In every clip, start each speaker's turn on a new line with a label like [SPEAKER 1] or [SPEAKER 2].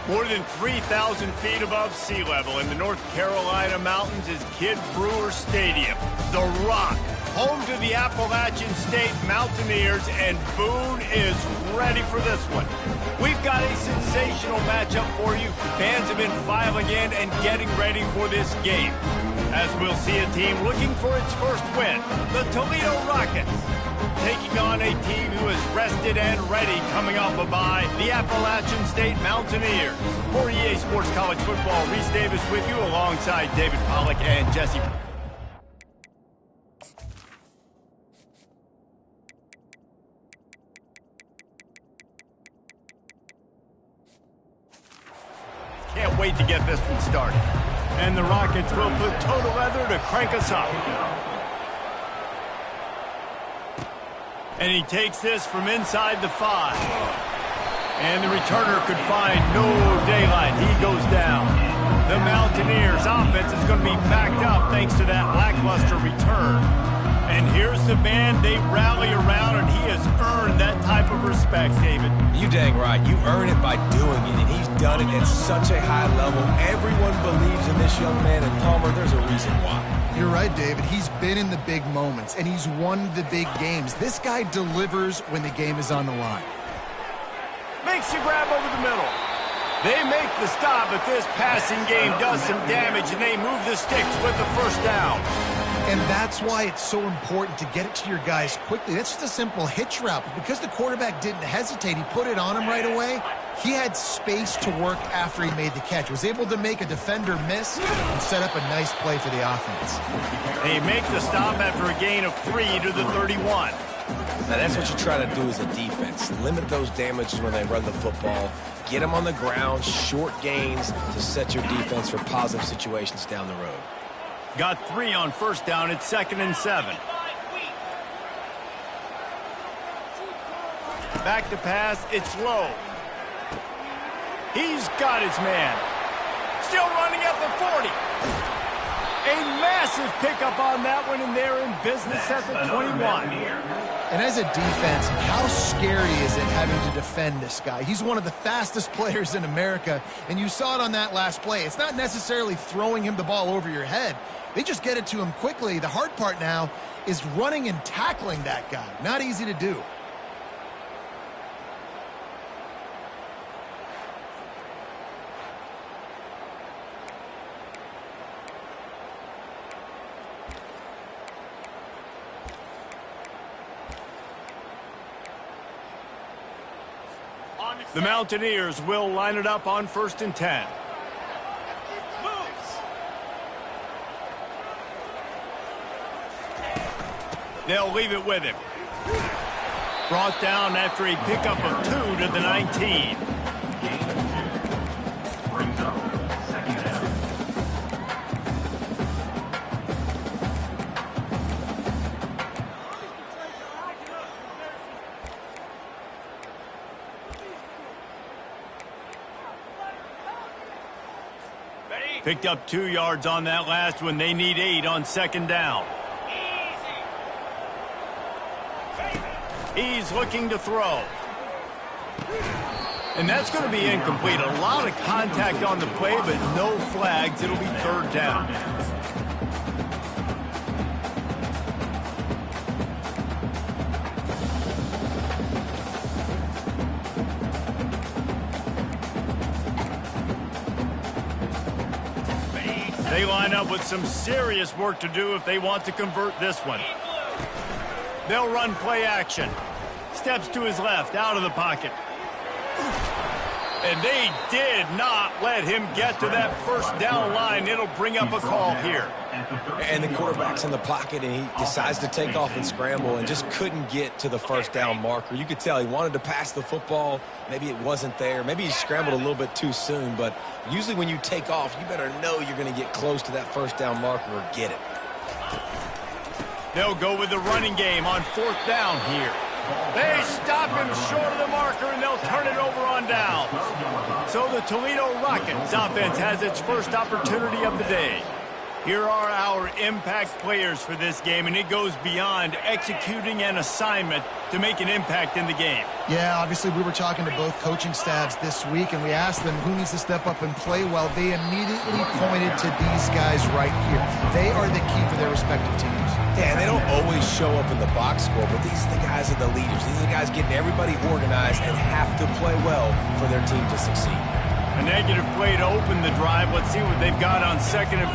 [SPEAKER 1] More than 3,000 feet above sea level in the North Carolina mountains is Kid Brewer Stadium, the Rock, home to the Appalachian State Mountaineers, and Boone is ready for this one. We've got a sensational matchup for you. Fans have been filing in and getting ready for this game, as we'll see a team looking for its first win, the Toledo Rockets, taking on a team who is rested and ready coming off a bye, the Appalachian State Mountaineers. For EA Sports College Football, Reese Davis with you alongside David Pollack and Jesse. Can't wait to get this one started. And the Rockets will put total leather to crank us up. And he takes this from inside the 5. And the returner could find no daylight. He goes down. The Mountaineers' offense is going to be backed up thanks to that lackluster return. And here's the man they rally around, and he has earned that type of respect, David.
[SPEAKER 2] You dang right. You earn it by doing it, and he's done it at such a high level. Everyone believes in this young man, and Palmer, there's a reason why.
[SPEAKER 3] You're right, David. He's been in the big moments, and he's won the big games. This guy delivers when the game is on the line.
[SPEAKER 1] Makes the grab over the middle. They make the stop, but this passing game does some damage, and they move the sticks with the first down.
[SPEAKER 3] And that's why it's so important to get it to your guys quickly. That's just a simple hitch route. But because the quarterback didn't hesitate, he put it on him right away. He had space to work after he made the catch. Was able to make a defender miss and set up a nice play for the offense.
[SPEAKER 1] They make the stop after a gain of 3 to the 31.
[SPEAKER 2] Now, that's what you try to do as a defense. Limit those damages when they run the football. Get them on the ground, short gains to set your defense for positive situations down the road.
[SPEAKER 1] Got 3 on first down. It's 2nd and 7. Back to pass. It's low. He's got his man. Still running at the 40. A massive pickup on that one, and they're in business at the 21.
[SPEAKER 3] And as a defense, how scary is it having to defend this guy? He's one of the fastest players in America, and you saw it on that last play. It's not necessarily throwing him the ball over your head. They just get it to him quickly. The hard part now is running and tackling that guy. Not easy to do.
[SPEAKER 1] The Mountaineers will line it up on 1st and 10. They'll leave it with him. Brought down after a pickup of 2 to the 19. Picked up 2 yards on that last one. They need 8 on 2nd down. He's looking to throw. And that's going to be incomplete. A lot of contact on the play, but no flags. It'll be 3rd down. They line up with some serious work to do if they want to convert this one. They'll run play action. Steps to his left, out of the pocket. And they did not let him get to that 1st down line. It'll bring up a call here.
[SPEAKER 2] And the quarterback's in the pocket, and he decides to take off and scramble and just couldn't get to the 1st down marker. You could tell he wanted to pass the football. Maybe it wasn't there. Maybe he scrambled a little bit too soon. But usually when you take off, you better know you're going to get close to that 1st down marker or get it.
[SPEAKER 1] They'll go with the running game on 4th down here. They stop him short of the marker, and they'll turn it over on downs. So the Toledo Rockets offense has its first opportunity of the day. Here are our impact players for this game, and it goes beyond executing an assignment to make an impact in the game.
[SPEAKER 3] Yeah, obviously we were talking to both coaching staffs this week, and we asked them who needs to step up and play well. They immediately pointed to these guys right here. They are the key for their respective teams.
[SPEAKER 2] Yeah, and they don't always show up in the box score, but these are the guys that are the leaders. These are the guys getting everybody organized and have to play well for their team to succeed.
[SPEAKER 1] A negative play to open the drive. Let's see what they've got on 2nd and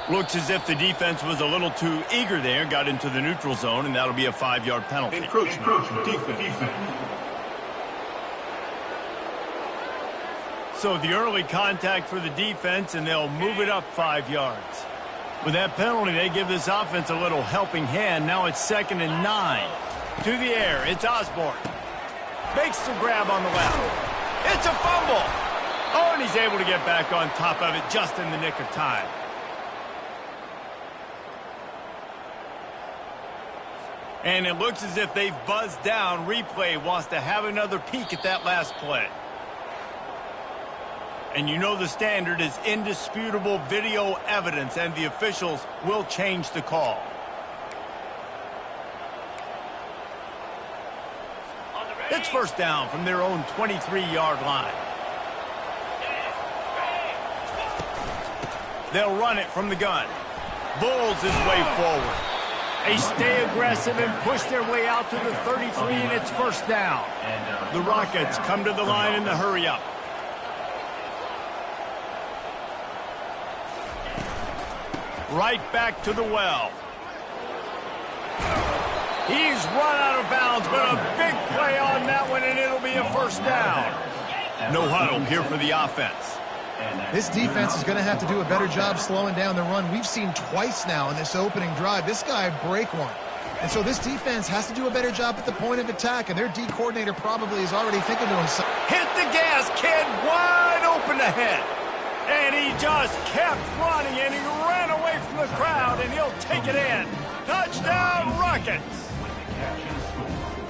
[SPEAKER 1] 14. Looks as if the defense was a little too eager there, got into the neutral zone, and that'll be a 5-yard penalty.
[SPEAKER 4] Encroachment. Defense.
[SPEAKER 1] So the early contact for the defense, and they'll move it up 5 yards. With that penalty, they give this offense a little helping hand. Now it's 2nd and 9. To the air, it's Osborne. Makes the grab on the left. It's a fumble. Oh, and he's able to get back on top of it just in the nick of time. And it looks as if they've buzzed down. Replay wants to have another peek at that last play. And you know the standard is indisputable video evidence, and the officials will change the call. It's first down from their own 23-yard line. They'll run it from the gun. Bulls his way forward. They stay aggressive and push their way out to the 33, and it's first down. The Rockets come to the line in the hurry-up. Right back to the well. He's run out of bounds, but a big play on that one, and it'll be a first down. No huddle here for the offense.
[SPEAKER 3] This defense is going to have to do a better job slowing down the run. We've seen twice now in this opening drive this guy break one. And so this defense has to do a better job at the point of attack, and their D coordinator probably is already thinking to himself,
[SPEAKER 1] hit the gas, kid, wide open ahead. And he just kept running, and he ran away from the crowd, and he'll take it in. Touchdown, Rockets.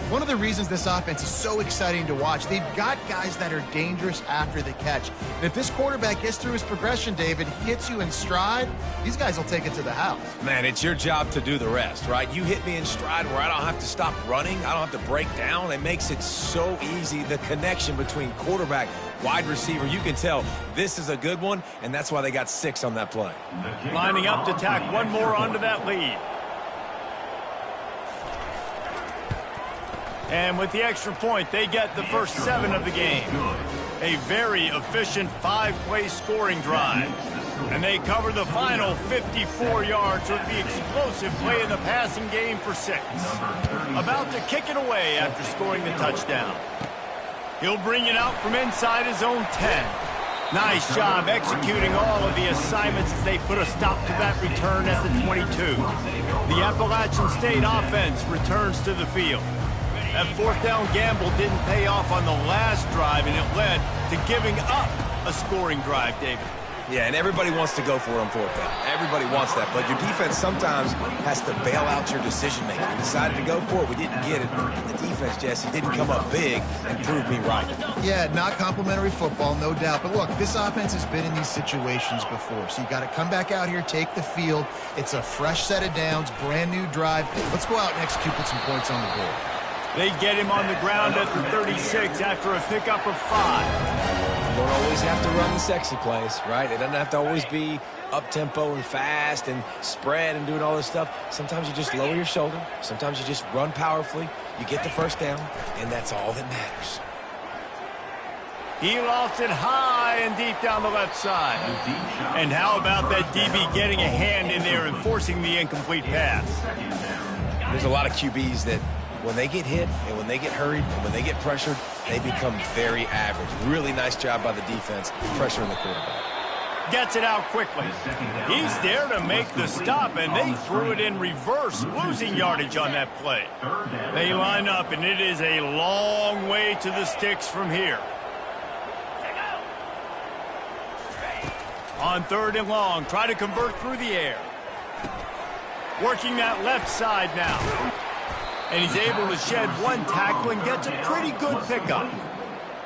[SPEAKER 3] One of the reasons this offense is so exciting to watch, they've got guys that are dangerous after the catch. And if this quarterback gets through his progression, David, hits you in stride, these guys will take it to the house.
[SPEAKER 2] Man, it's your job to do the rest, right? You hit me in stride where I don't have to stop running. I don't have to break down. It makes it so easy. The connection between quarterback, wide receiver, you can tell this is a good one, and that's why they got 6 on that play.
[SPEAKER 1] Lining up to tack one more onto that lead. And with the extra point, they get the first 7 of the game. A very efficient 5-play scoring drive. And they cover the final 54 yards with the explosive play in the passing game for 6. About to kick it away after scoring the touchdown. He'll bring it out from inside his own 10. Nice job executing all of the assignments as they put a stop to that return at the 22. The Appalachian State offense returns to the field. That fourth down gamble didn't pay off on the last drive, and it led to giving up a scoring drive, David.
[SPEAKER 2] Yeah, and everybody wants to go for it on 4th down. Everybody wants that, but your defense sometimes has to bail out your decision-making. We decided to go for it. We didn't get it. The defense, Jesse, didn't come up big and prove me right.
[SPEAKER 3] Yeah, not complimentary football, no doubt. But look, this offense has been in these situations before, so you got to come back out here, take the field. It's a fresh set of downs, brand new drive. Let's go out and execute, put some points on the board.
[SPEAKER 1] They get him on the ground at the 36 after a pickup of 5.
[SPEAKER 2] You don't always have to run the sexy plays, right? It doesn't have to always be up-tempo and fast and spread and doing all this stuff. Sometimes you just lower your shoulder. Sometimes you just run powerfully. You get the first down, and that's all that matters.
[SPEAKER 1] He lofts it high and deep down the left side. And how about that DB getting a hand in there and forcing the incomplete pass?
[SPEAKER 2] There's a lot of QBs that when they get hit and when they get hurried and when they get pressured, they become very average. Really nice job by the defense pressuring the quarterback.
[SPEAKER 1] Gets it out quickly. He's there to make the stop, and they threw it in reverse, losing yardage on that play. They line up, and it is a long way to the sticks from here. On 3rd and long, try to convert through the air. Working that left side now. And he's able to shed one tackle and gets a pretty good pickup.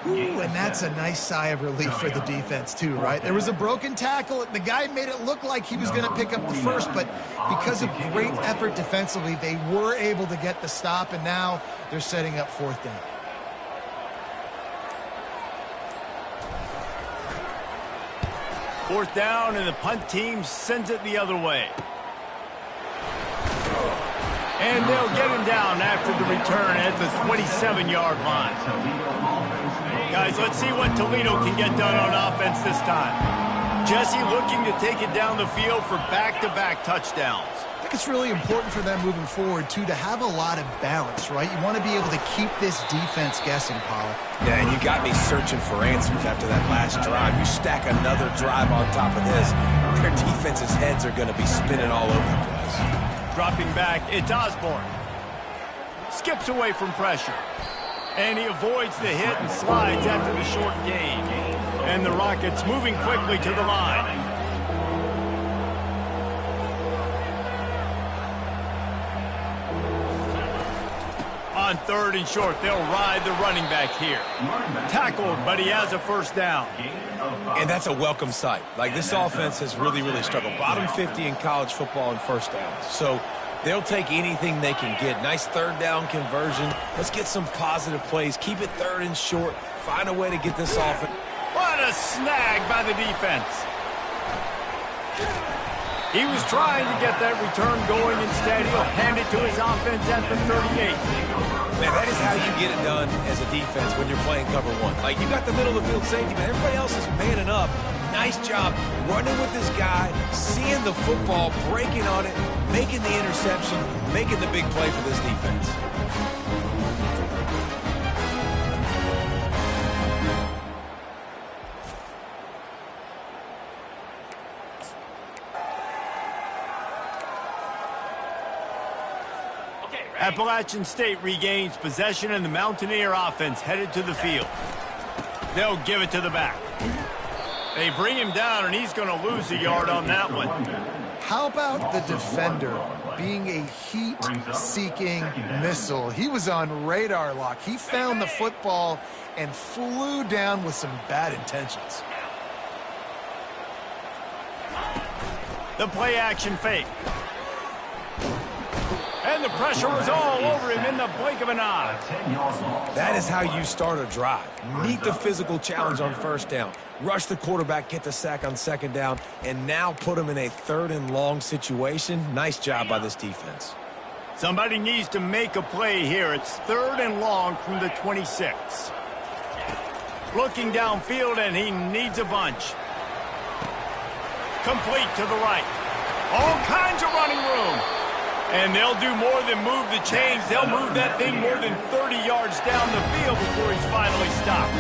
[SPEAKER 3] Ooh, and that's a nice sigh of relief for the defense too, right? There was a broken tackle. The guy made it look like he was going to pick up the first, but because of great effort defensively, they were able to get the stop, and now they're setting up fourth down.
[SPEAKER 1] Fourth down, and the punt team sends it the other way. And they'll get him down after the return at the 27-yard line. Guys, let's see what Toledo can get done on offense this time. Jesse looking to take it down the field for back-to-back touchdowns.
[SPEAKER 3] I think it's really important for them moving forward, too, to have a lot of balance, right? You want to be able to keep this defense guessing, Pollard.
[SPEAKER 2] Yeah, and you got me searching for answers after that last drive. You stack another drive on top of this, their defense's heads are going to be spinning all over the place.
[SPEAKER 1] Dropping back, it's Osborne. Skips away from pressure. And he avoids the hit and slides after the short gain. And the Rockets moving quickly to the line. On third and short, they'll ride the running back here. Tackled, but he has a first down.
[SPEAKER 2] And that's a welcome sight. Like, this offense has really struggled. Bottom 50 in college football in first downs. So they'll take anything they can get. Nice third down conversion. Let's get some positive plays. Keep it third and short. Find a way to get this offense.
[SPEAKER 1] What a snag by the defense. He was trying to get that return going. Instead, he'll hand it to his offense at the 38.
[SPEAKER 2] Man, that is how you get it done as a defense when you're playing cover one. Like, you got the middle of the field safety, but everybody else is manning up. Nice job running with this guy, seeing the football, breaking on it, making the interception, making the big play for this defense.
[SPEAKER 1] Appalachian State regains possession, and the Mountaineer offense headed to the field. They'll give it to the back. They bring him down, and he's going to lose a yard on that one.
[SPEAKER 3] How about the defender being a heat-seeking missile? He was on radar lock. He found the football and flew down with some bad intentions.
[SPEAKER 1] The play-action fake. And the pressure was all over him in the blink of an eye.
[SPEAKER 2] That is how you start a drive. Meet the physical challenge on first down. Rush the quarterback, get the sack on second down, and now put him in a third and long situation. Nice job by this defense.
[SPEAKER 1] Somebody needs to make a play here. It's third and long from the 26. Looking downfield, and he needs a bunch. Complete to the right. All kinds of running room. And they'll do more than move the chains. They'll move that thing more than 30 yards down the field before he's finally stopped.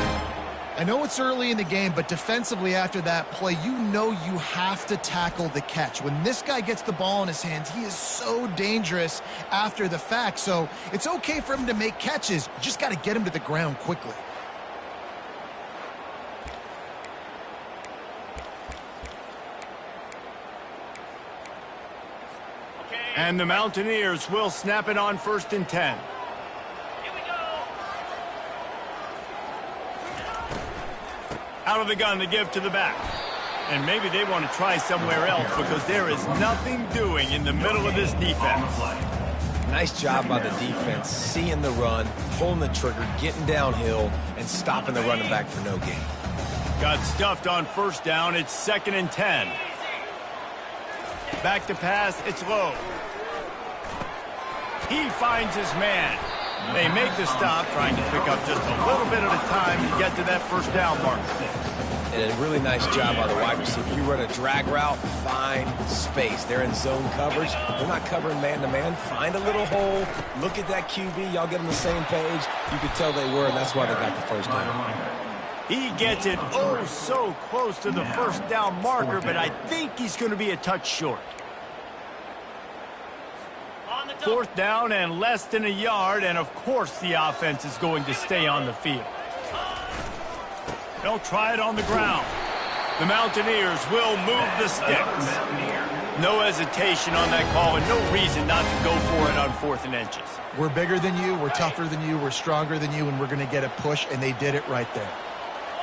[SPEAKER 3] I know it's early in the game, but defensively after that play, you know you have to tackle the catch. When this guy gets the ball in his hands, he is so dangerous after the fact. So it's okay for him to make catches. You just got to get him to the ground quickly.
[SPEAKER 1] And the Mountaineers will snap it on first and 10. Here we go. Out of the gun to give to the back. And maybe they want to try somewhere else because there is nothing doing in the middle of this defense.
[SPEAKER 2] Nice job by the defense, seeing the run, pulling the trigger, getting downhill, and stopping the running back for no gain.
[SPEAKER 1] Got stuffed on first down. It's second and 10. Back to pass. It's low. He finds his man. They make the stop, trying to pick up just a little bit at a time to get to that first down mark.
[SPEAKER 2] And a really nice job by the wide receiver. You run a drag route, find space. They're in zone coverage. They're not covering man-to-man. Find a little hole. Look at that QB. Y'all get on the same page. You could tell they were, and that's why they got the first down.
[SPEAKER 1] He gets it oh so close to the first down marker, but I think he's going to be a touch short. Fourth down and less than a yard, and of course the offense is going to stay on the field. They'll try it on the ground. The Mountaineers will move the sticks. No hesitation on that call and no reason not to go for it on 4th and inches.
[SPEAKER 3] We're bigger than you, we're tougher than you, we're stronger than you, and we're going to get a push, and they did it right there.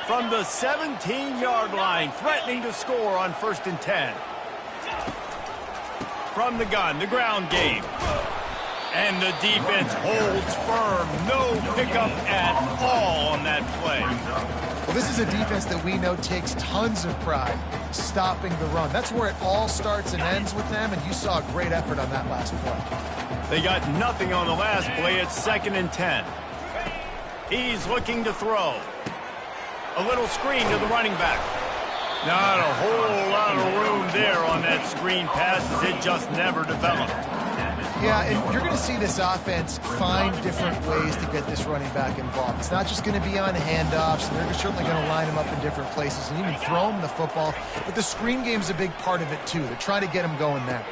[SPEAKER 1] From the 17-yard line, threatening to score on 1st and 10. From the gun, the ground game. And the defense holds firm. No pickup at all on that play.
[SPEAKER 3] Well, this is a defense that we know takes tons of pride stopping the run. That's where it all starts and ends with them, and you saw a great effort on that last play.
[SPEAKER 1] They got nothing on the last play. It's 2nd and 10. He's looking to throw. A little screen to the running back. Not a whole lot of room there on that screen pass, as it just never developed.
[SPEAKER 3] Yeah, and you're going to see this offense find different ways to get this running back involved. It's not just going to be on handoffs, and they're certainly going to line him up in different places and even throw him the football. But the screen game's a big part of it, too. They're trying to get him going there.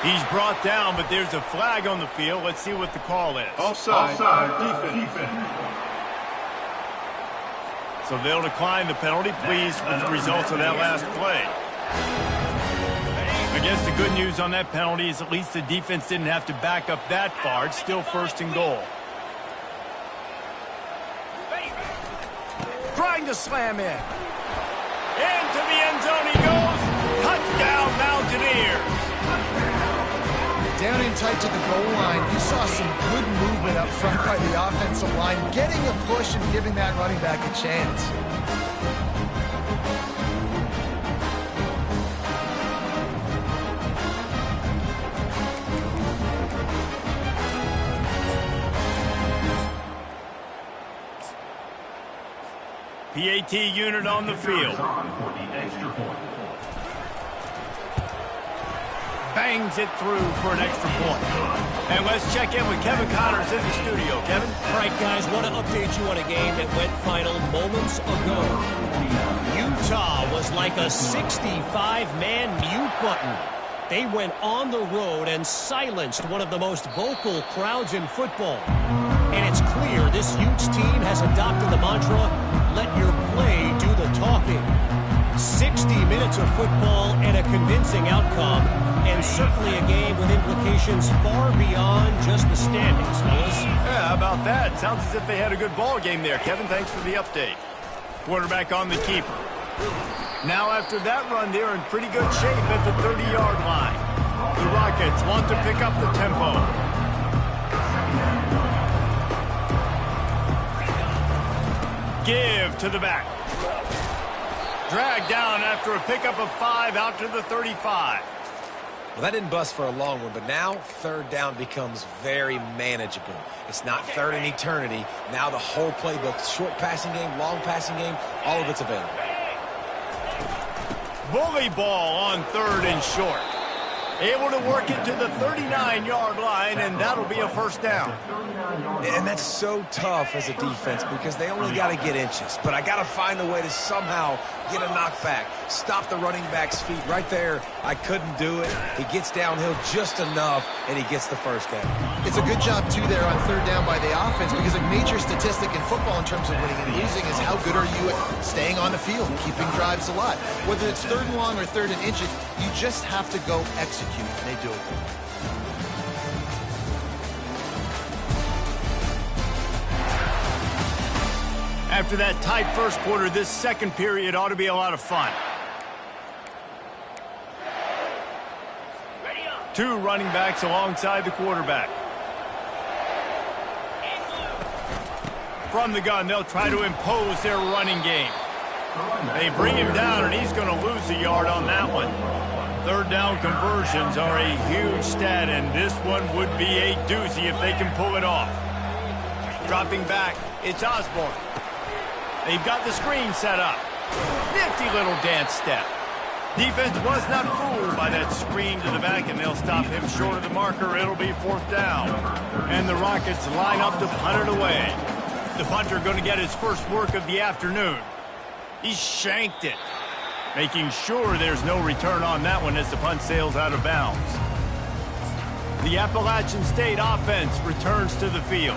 [SPEAKER 1] He's brought down, but there's a flag on the field. Let's see what the call is.
[SPEAKER 4] Offside. Defense.
[SPEAKER 1] So they'll decline the penalty, pleased with the results of that last play. I guess the good news on that penalty is at least the defense didn't have to back up that far. It's still 1st and goal. Trying to slam in. Into the end zone he goes. Touchdown, Mountaineers.
[SPEAKER 3] Down in tight to the goal line, you saw some good movement up front by the offensive line, getting a push and giving that running back a chance.
[SPEAKER 1] PAT unit on the field. Bangs it through for an extra point. And let's check in with Kevin Connors in the studio. Kevin?
[SPEAKER 5] All right, guys, want to update you on a game that went final moments ago. Utah was like a 65-man mute button. They went on the road and silenced one of the most vocal crowds in football. And it's clear this Utes team has adopted the mantra, let your play do the talking. 60 minutes of football and a convincing outcome, and certainly a game with implications far beyond just the standings, fellas.
[SPEAKER 1] Yeah, how about that? Sounds as if they had a good ball game there. Kevin, thanks for the update. Quarterback on the keeper. Now after that run, they're in pretty good shape at the 30-yard line. The Rockets want to pick up the tempo. Give to the back. Dragged down after a pickup of 5 out to the 35.
[SPEAKER 2] Well, that didn't bust for a long one, but now 3rd down becomes very manageable. It's not 3rd in eternity. Now the whole playbook, short passing game, long passing game, all of it's available.
[SPEAKER 1] Bully ball on 3rd and short. Able to work it to the 39-yard line, and that'll be a 1st down.
[SPEAKER 2] And that's so tough as a defense because they only got to get inches. But I got to find a way to somehow get a knockback, stop the running back's feet. Right there, I couldn't do it. He gets downhill just enough, and he gets the 1st down.
[SPEAKER 3] It's a good job, too, there on 3rd down by the offense because a major statistic in football in terms of winning and losing is how good are you at staying on the field, keeping drives alive. Whether it's 3rd and long or 3rd and inches, you just have to go execute, and they do it.
[SPEAKER 1] After that tight first quarter, this second period ought to be a lot of fun. 2 running backs alongside the quarterback. From the gun, they'll try to impose their running game. They bring him down, and he's going to lose a yard on that one. 3rd down conversions are a huge stat, and this one would be a doozy if they can pull it off. Dropping back, it's Osborne. They've got the screen set up. Nifty little dance step. Defense was not fooled by that screen to the back, and they'll stop him short of the marker. It'll be 4th down. And the Rockets line up to punt it away. The punter going to get his first work of the afternoon. He shanked it, making sure there's no return on that one as the punt sails out of bounds. The Appalachian State offense returns to the field.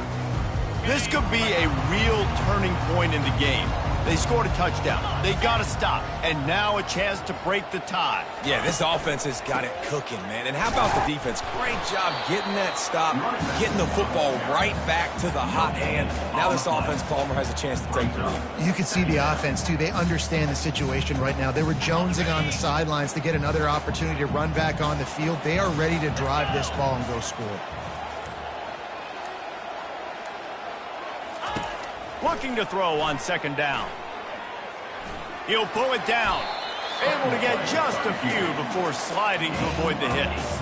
[SPEAKER 1] This could be a real turning point in the game. They scored a touchdown. They got to stop. And now a chance to break the tie.
[SPEAKER 2] Yeah, this offense has got it cooking, man. And how about the defense? Great job getting that stop, getting the football right back to the hot hand. Now this offense, Palmer, has a chance to take the lead.
[SPEAKER 3] You can see the offense, too. They understand the situation right now. They were jonesing on the sidelines to get another opportunity to run back on the field. They are ready to drive this ball and go score.
[SPEAKER 1] Looking to throw on second down. He'll pull it down. Able to get just a few before sliding to avoid the hits.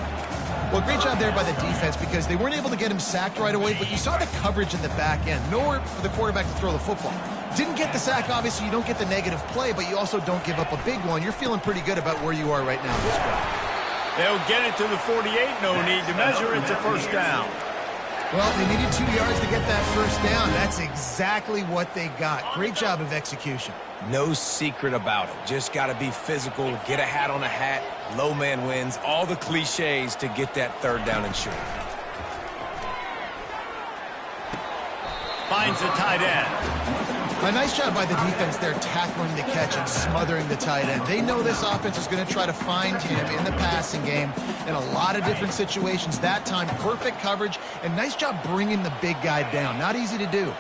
[SPEAKER 3] Well, great job there by the defense because they weren't able to get him sacked right away, but you saw the coverage in the back end. Nowhere for the quarterback to throw the football. Didn't get the sack, obviously. You don't get the negative play, but you also don't give up a big one. You're feeling pretty good about where you are right now in this drive.
[SPEAKER 1] They'll get it to the 48. No need to measure. It's a first down.
[SPEAKER 3] Well, they needed 2 yards to get that first down. That's exactly what they got. Great job of execution.
[SPEAKER 2] No secret about it. Just got to be physical, get a hat on a hat, low man wins, all the cliches to get that third down and short.
[SPEAKER 1] Finds the tight end.
[SPEAKER 3] A nice job by the defense there tackling the catch and smothering the tight end. They know this offense is going to try to find him in the passing game in a lot of different situations. That time, perfect coverage, and nice job bringing the big guy down. Not easy to do.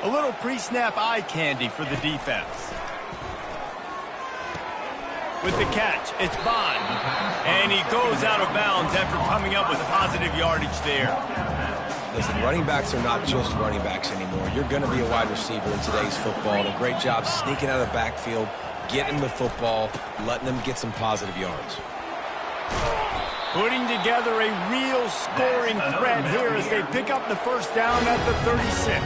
[SPEAKER 1] A little pre-snap eye candy for the defense. With the catch, it's Bond. And he goes out of bounds after coming up with positive yardage there.
[SPEAKER 2] Listen, running backs are not just running backs anymore. You're going to be a wide receiver in today's football. And a great job sneaking out of the backfield, getting the football, letting them get some positive yards.
[SPEAKER 1] Putting together a real scoring threat here as they pick up the first down at the 36.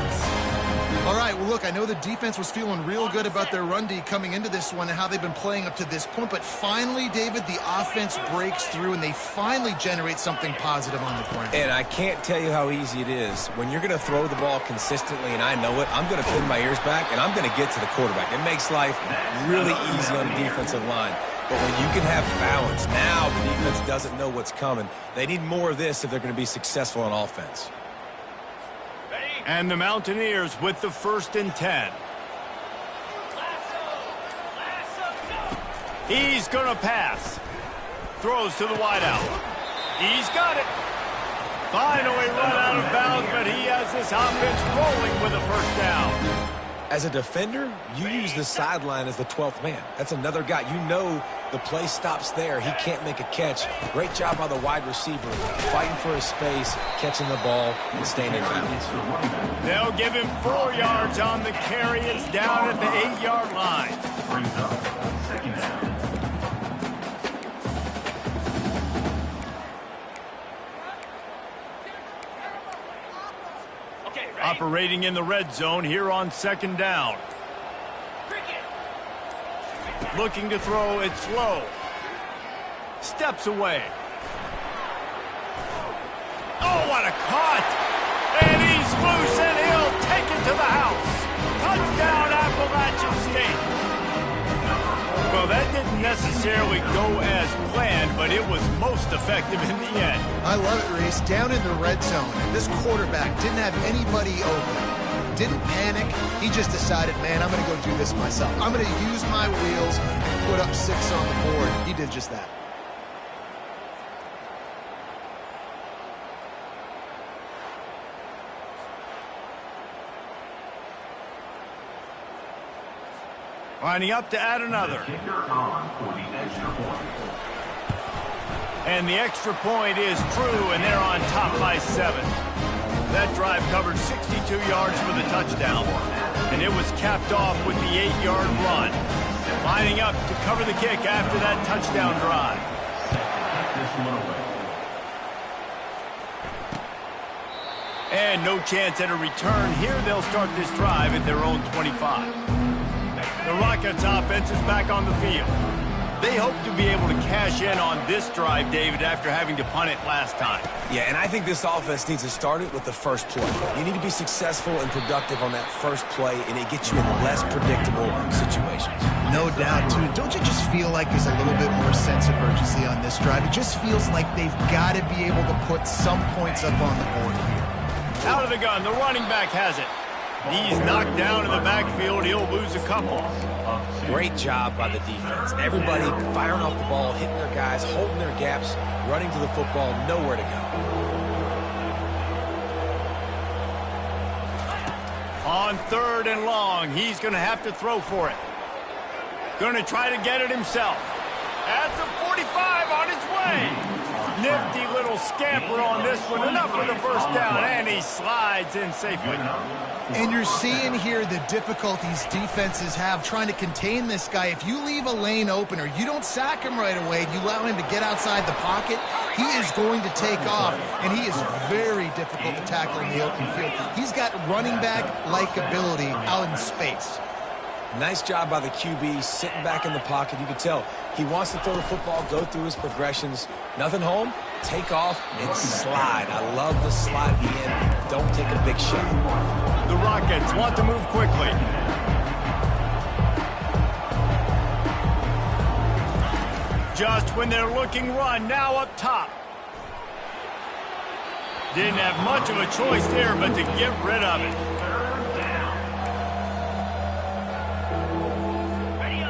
[SPEAKER 3] All right, well, look, I know the defense was feeling real good about their run D coming into this one and how they've been playing up to this point, but finally, David, the offense breaks through and they finally generate something positive on the ground.
[SPEAKER 2] And I can't tell you how easy it is. When you're going to throw the ball consistently, and I know it, I'm going to pin my ears back, and I'm going to get to the quarterback. It makes life really easy on the defensive line. But when you can have balance, now the defense doesn't know what's coming. They need more of this if they're going to be successful on offense.
[SPEAKER 1] And the Mountaineers with the 1st and 10. He's going to pass. Throws to the wideout. He's got it. Finally run out of bounds, but he has this offense rolling with a first down.
[SPEAKER 2] As a defender, you use the sideline as the 12th man. That's another guy. You know the play stops there. He can't make a catch. Great job by the wide receiver, fighting for his space, catching the ball, and staying in bounds.
[SPEAKER 1] They'll give him 4 yards on the carry. It's down at the 8-yard line.
[SPEAKER 4] Brings up second down.
[SPEAKER 1] Operating in the red zone here on second down. Looking to throw, it's low. Steps away. Oh, what a cut! And he's loose, and he'll take it to the house. Touchdown, Appalachian State. Well, that didn't necessarily go as planned, but it was most effective in the end.
[SPEAKER 3] I love it, Reese. Down in the red zone, this quarterback didn't have anybody open. Didn't panic. He just decided, man, I'm going to go do this myself. I'm going to use my wheels and put up 6 on the board. He did just that.
[SPEAKER 1] Lining up to add another.
[SPEAKER 4] Kicker on for the extra point.
[SPEAKER 1] And the extra point is true, and they're on top by 7. That drive covered 62 yards for the touchdown, and it was capped off with the 8-yard run. Lining up to cover the kick after that touchdown drive. And no chance at a return here. They'll start this drive at their own 25. The Rockets offense is back on the field. They hope to be able to cash in on this drive, David, after having to punt it last time.
[SPEAKER 2] Yeah, and I think this offense needs to start it with the first play. You need to be successful and productive on that first play, and it gets you in less predictable situations.
[SPEAKER 3] No doubt, too. Don't you just feel like there's a little bit more sense of urgency on this drive? It just feels like they've got to be able to put some points up on the board here.
[SPEAKER 1] Out of the gun, the running back has it. He's knocked down in the backfield. He'll lose a couple.
[SPEAKER 2] Great job by the defense. Everybody firing off the ball, hitting their guys, holding their gaps, running to the football, nowhere to go.
[SPEAKER 1] On 3rd and long, he's going to have to throw for it. Going to try to get it himself. At the 45, on his way. Nifty little scamper on this one. Enough for the first down, and he slides in safely.
[SPEAKER 3] And you're seeing here the difficulties defenses have trying to contain this guy. If you leave a lane open or you don't sack him right away, you allow him to get outside the pocket, he is going to take off, and he is very difficult to tackle in the open field. He's got running back-like ability out in space.
[SPEAKER 2] Nice job by the QB, sitting back in the pocket. You can tell he wants to throw the football, go through his progressions. Nothing home, take off, and slide. I love the slide at the end. Don't take a big shot.
[SPEAKER 1] The Rockets want to move quickly. Just when they're looking run, now up top. Didn't have much of a choice there, but to get rid of it.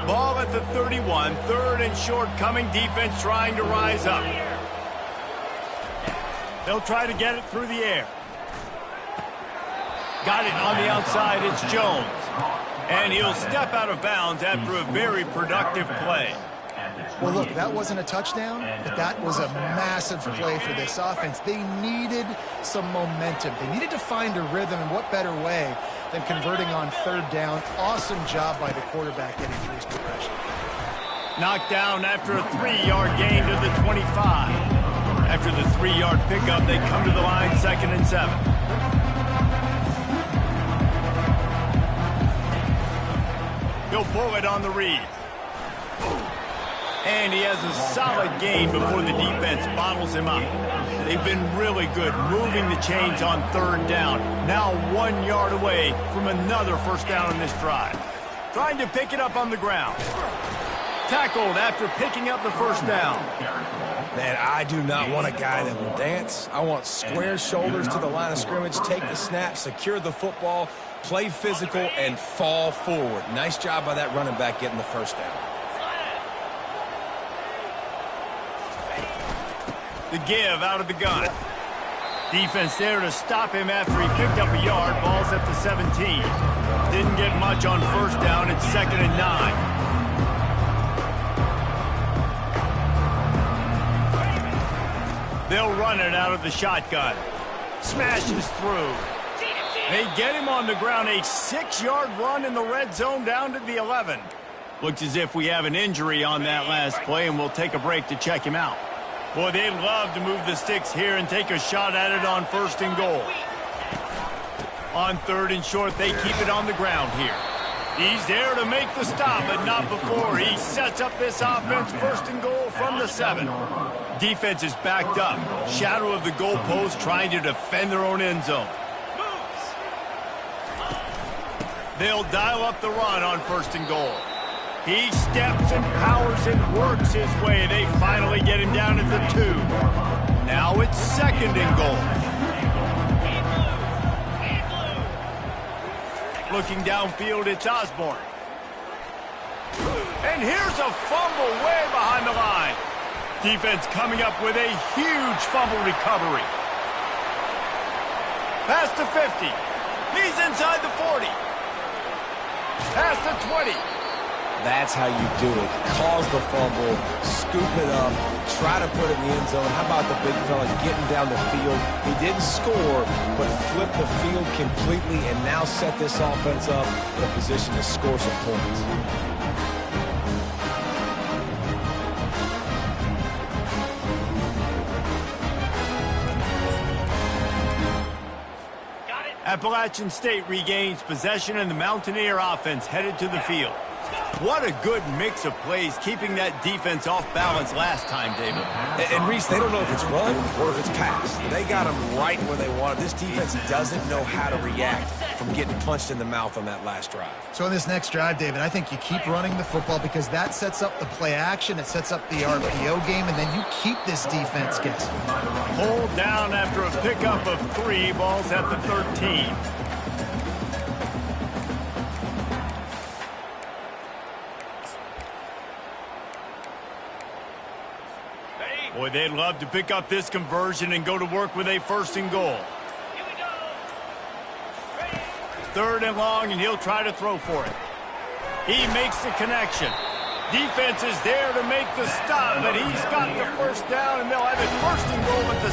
[SPEAKER 1] Ball at the 31, 3rd and short coming, defense trying to rise up. They'll try to get it through the air. Got it on the outside, it's Jones. And he'll step out of bounds after a very productive play.
[SPEAKER 3] Well, look, that wasn't a touchdown, but that was a massive play for this offense. They needed some momentum. They needed to find a rhythm, and what better way than converting on 3rd down. Awesome job by the quarterback getting through his progression.
[SPEAKER 1] Knocked down after a 3-yard gain to the 25. After the 3-yard pickup, they come to the line 2nd and 7. He'll pull it on the read. And he has a solid gain before the defense bottles him up. They've been really good moving the chains on 3rd down. Now 1 yard away from another first down in this drive. Trying to pick it up on the ground. Tackled after picking up the first down.
[SPEAKER 2] Man, I do not want a guy that will dance. I want square shoulders to the line of scrimmage, take the snap, secure the football, play physical, and fall forward. Nice job by that running back getting the first down.
[SPEAKER 1] The give out of the gun. Defense there to stop him after he picked up a yard. Ball's at the 17. Didn't get much on first down. It's 2nd and 9. They'll run it out of the shotgun. Smashes through. They get him on the ground. A 6-yard run in the red zone down to the 11. Looks as if we have an injury on that last play, and we'll take a break to check him out. Boy, they'd love to move the sticks here and take a shot at it on 1st and goal. On 3rd and short, they keep it on the ground here. He's there to make the stop, but not before. He sets up this offense 1st and goal from the 7. Defense is backed up. Shadow of the goalpost trying to defend their own end zone. They'll dial up the run on 1st and goal. He steps and powers and works his way. They finally get him down at the 2. Now it's 2nd and goal. Looking downfield, it's Osborne. And here's a fumble way behind the line. Defense coming up with a huge fumble recovery. Past the 50. He's inside the 40. Past the 20.
[SPEAKER 2] That's how you do it. Cause the fumble, scoop it up, try to put it in the end zone. How about the big fella getting down the field? He didn't score, but flipped the field completely and now set this offense up in a position to score some points.
[SPEAKER 1] Appalachian State regains possession, and the Mountaineer offense headed to the field. What a good mix of plays, keeping that defense off balance last time, David.
[SPEAKER 2] And Reese, they don't know if it's run or if it's pass. They got them right where they want it. This defense doesn't know how to react from getting punched in the mouth on that last drive.
[SPEAKER 3] So in this next drive, David, I think you keep running the football because that sets up the play action, it sets up the RPO game, and then you keep this defense guessing.
[SPEAKER 1] Hold down after a pickup of 3. Balls at the 13. Boy, they'd love to pick up this conversion and go to work with a 1st and goal. 3rd and long, and he'll try to throw for it. He makes the connection. Defense is there to make the stop, but he's got the 1st down, and they'll have it 1st and goal at the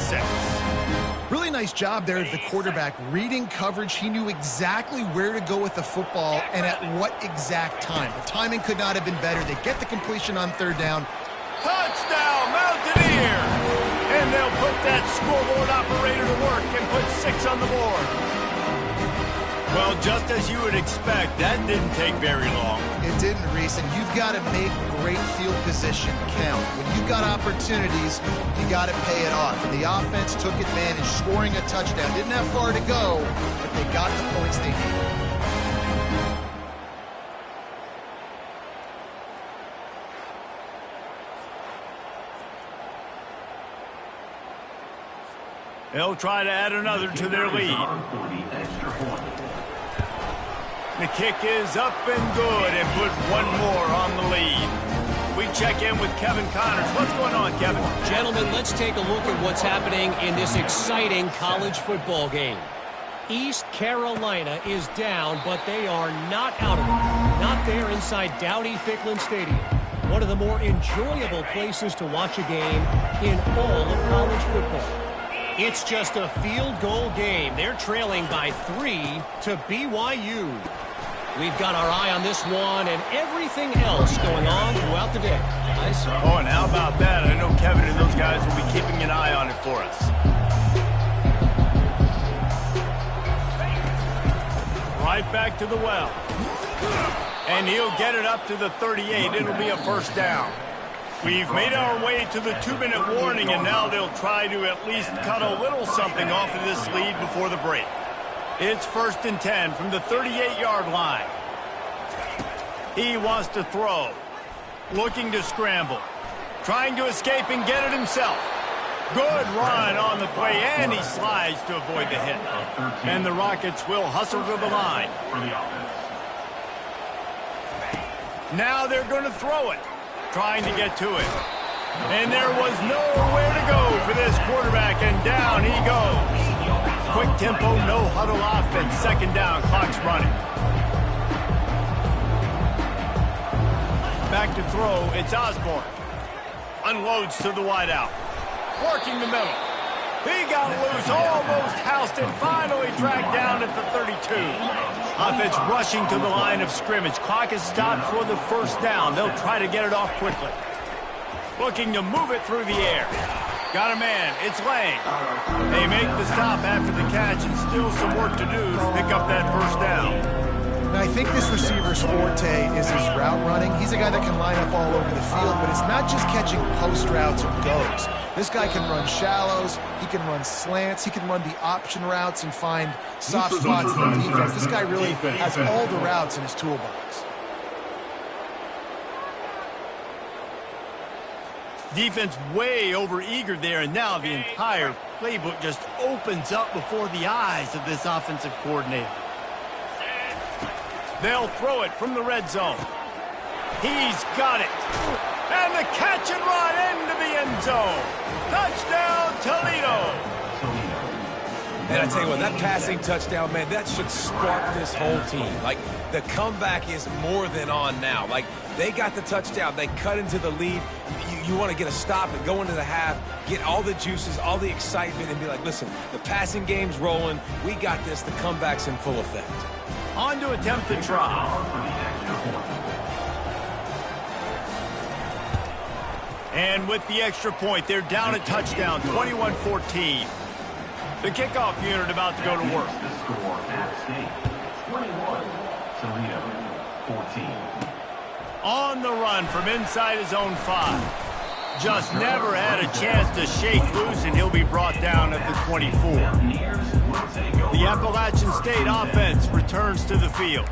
[SPEAKER 1] 6.
[SPEAKER 3] Really nice job there of the quarterback. Reading coverage, he knew exactly where to go with the football and at what exact time. The timing could not have been better. They get the completion on 3rd down.
[SPEAKER 1] Touchdown, Mountaineers! And they'll put that scoreboard operator to work and put 6 on the board. Well, just as you would expect, that didn't take very long.
[SPEAKER 3] It didn't, Reese, and you've got to make great field position count. When you've got opportunities, you got to pay it off. And the offense took advantage, scoring a touchdown. Didn't have far to go, but they got the points they needed.
[SPEAKER 1] They'll try to add another to their lead. The kick is up and good and put 1 more on the lead. We check in with Kevin Connors. What's going on, Kevin?
[SPEAKER 5] Gentlemen, let's take a look at what's happening in this exciting college football game. East Carolina is down, but they are not out of it. Not there inside Dowdy-Ficklin Stadium. One of the more enjoyable places to watch a game in all of college football. It's just a field goal game. They're trailing by 3 to BYU. We've got our eye on this one and everything else going on throughout the day. Guys?
[SPEAKER 1] Oh, and how about that? I know Kevin and those guys will be keeping an eye on it for us. Right back to the well. And he'll get it up to the 38. It'll be a 1st down. We've made our way to the 2-minute warning, and now they'll try to at least cut a little something off of this lead before the break. It's 1st and 10 from the 38-yard line. He wants to throw. Looking to scramble. Trying to escape and get it himself. Good run on the play, and he slides to avoid the hit. And the Rockets will hustle to the line. Now they're going to throw it. Trying to get to it. And there was nowhere to go for this quarterback, and down he goes. Quick tempo, no huddle offense. 2nd down, clock's running. Back to throw, it's Osborne. Unloads to the wideout. Working the middle. He got loose, almost housed, and finally dragged down at the 32. Offense rushing to the line of scrimmage. Clock is stopped for the 1st down. They'll try to get it off quickly. Looking to move it through the air. Got a man. It's Lang. They make the stop after the catch, and still some work to do to pick up that 1st down.
[SPEAKER 3] Now, I think this receiver's forte is his route running. He's a guy that can line up all over the field, but it's not just catching post routes or goes. This guy can run shallows, he can run slants, he can run the option routes and find soft spots in the defense. This guy really has all the routes in his toolbox.
[SPEAKER 1] Defense way over-eager there, and now the entire playbook just opens up before the eyes of this offensive coordinator. They'll throw it from the red zone. He's got it. And the catch and run into the end zone. Touchdown, Toledo.
[SPEAKER 2] And I tell you what, that passing touchdown, man, that should spark this whole team. Like, the comeback is more than on now. Like, they got the touchdown. They cut into the lead. You want to get a stop and go into the half, get all the juices, all the excitement, and be like, listen, the passing game's rolling. We got this. The comeback's in full effect.
[SPEAKER 1] On to attempt the try. And with the extra point, they're down a touchdown, 21-14. The kickoff unit about to go to work.
[SPEAKER 4] The score, App State 21, Toledo 14.
[SPEAKER 1] On the run from inside his own 5. Just never had a chance to shake loose, and he'll be brought down at the 24. The Appalachian State offense returns to the field.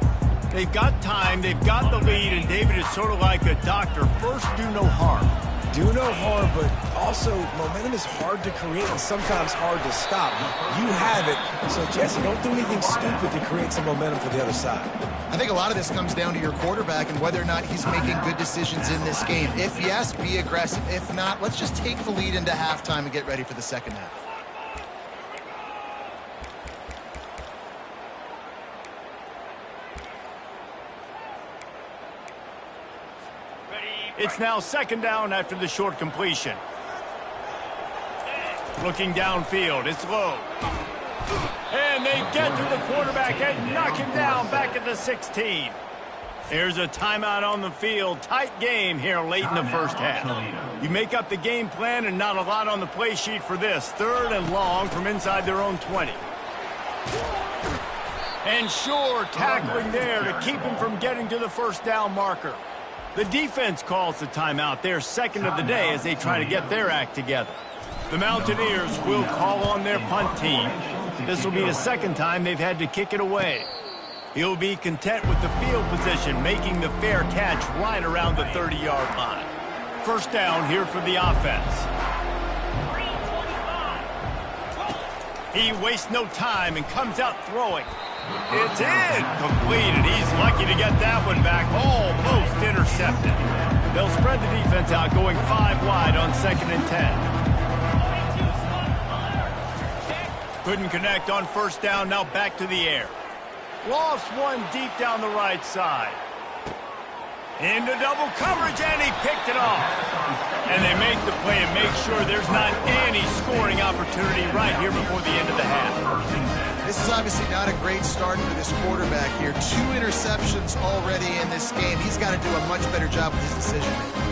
[SPEAKER 1] They've got time, they've got the lead, and David is sort of like a doctor. First, do no harm.
[SPEAKER 2] do no harm, but also momentum is hard to create and sometimes hard to stop. You have it, so Jesse, don't do anything stupid to create some momentum for the other side.
[SPEAKER 3] I think a lot of this comes down to your quarterback and whether or not he's making good decisions in this game. If yes, be aggressive. If not, let's just take the lead into halftime and get ready for the second half.
[SPEAKER 1] It's now second down after the short completion. Looking downfield, it's low. And they get to the quarterback and knock him down back at the 16. Here's a timeout on the field. Tight game here late in the first half. You make up the game plan and not a lot on the play sheet for this. Third and long from inside their own 20. And sure, tackling there to keep him from getting to the first down marker. The defense calls the timeout, their second of the day, as they try to get their act together. The Mountaineers will call on their punt team. This will be the second time they've had to kick it away. He'll be content with the field position, making the fair catch right around the 30-yard line. First down here for the offense. He wastes no time and comes out throwing. It's incomplete, and he's lucky to get that one back. Almost intercepted. They'll spread the defense out, going 5 wide on 2nd and 10. Couldn't connect on first down, now back to the air. Lost one deep down the right side. Into double coverage, and he picked it off. And they make the play and make sure there's not any scoring opportunity right here before the end of the half.
[SPEAKER 3] This is obviously not a great start for this quarterback here. 2 interceptions already in this game. He's got to do a much better job with his decision-making.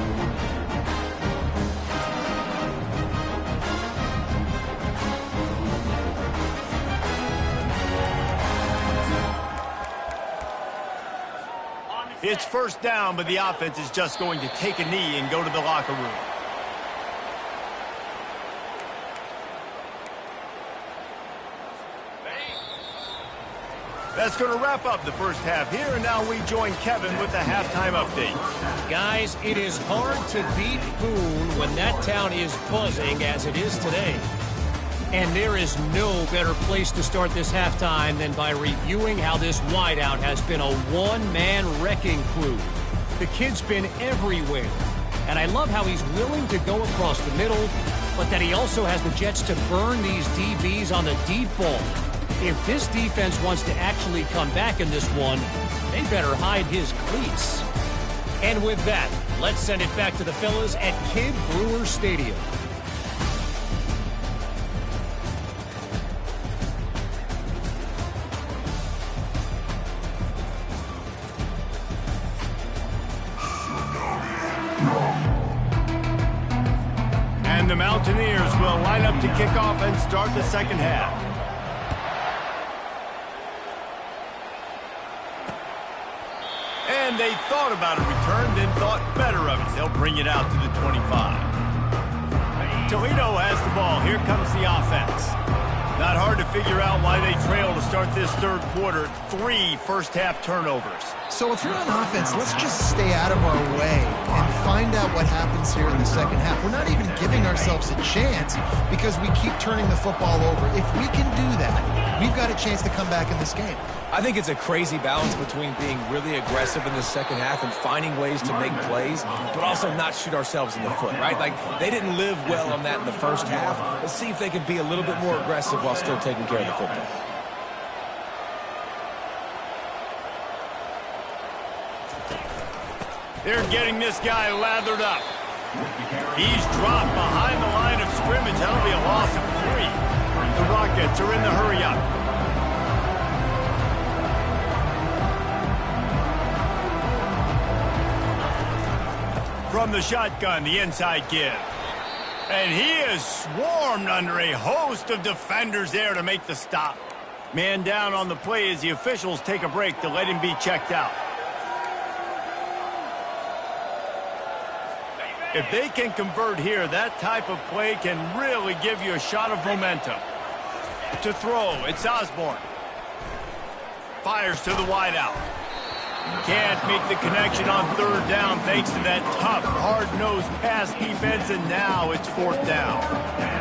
[SPEAKER 1] It's first down, but the offense is just going to take a knee and go to the locker room. That's going to wrap up the first half here, and now we join Kevin with the halftime update.
[SPEAKER 5] Guys, it is hard to beat Boone when that town is buzzing as it is today. And there is no better place to start this halftime than by reviewing how this wideout has been a one-man wrecking crew. The kid's been everywhere. And I love how he's willing to go across the middle, but that he also has the jets to burn these DBs on the deep ball. If this defense wants to actually come back in this one, they better hide his cleats. And with that, let's send it back to the fellas at Kid Brewer Stadium.
[SPEAKER 1] And the Mountaineers will line up to kick off and start the second half. And they thought about a return, then thought better of it. They'll bring it out to the 25. Toledo has the ball. Here comes the offense. Not hard to figure out why they trail to start this third quarter. 3 first-half turnovers.
[SPEAKER 3] So if you're on offense, let's just stay out of our way and find out what happens here in the second half. We're not even giving ourselves a chance because we keep turning the football over. If we can do that, we've got a chance to come back in this game.
[SPEAKER 2] I think it's a crazy balance between being really aggressive in the second half and finding ways to make plays, but also not shoot ourselves in the foot, right? Like, they didn't live well on that in the first half. Let's see if they can be a little bit more aggressive while still taking care of the football.
[SPEAKER 1] They're getting this guy lathered up. He's dropped behind the line of scrimmage. That'll be a loss of 3. The Rockets are in the hurry-up. From the shotgun, the inside give. And he is swarmed under a host of defenders there to make the stop. Man down on the play as the officials take a break to let him be checked out. If they can convert here, that type of play can really give you a shot of momentum. To throw, it's Osborne. Fires to the wideout. Can't make the connection on third down thanks to that tough, hard-nosed pass defense, and now it's fourth down.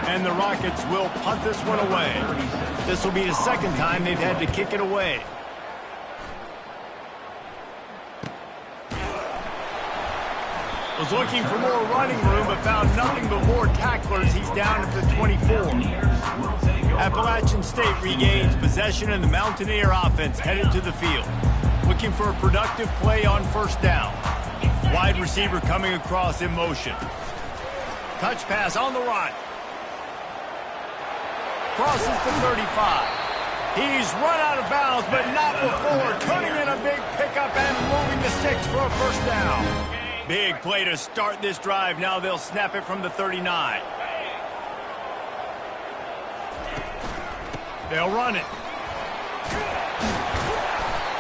[SPEAKER 1] And the Rockets will punt this one away. This will be the second time they've had to kick it away. Was looking for more running room, but found nothing but more tacklers. He's down at the 24. Appalachian State regains possession, and the Mountaineer offense headed to the field. Looking for a productive play on first down. Wide receiver coming across in motion. Touch pass on the run. Crosses the 35. He's run out of bounds, but not before turning in a big pickup and moving the sticks for a first down. Big play to start this drive. Now they'll snap it from the 39. They'll run it.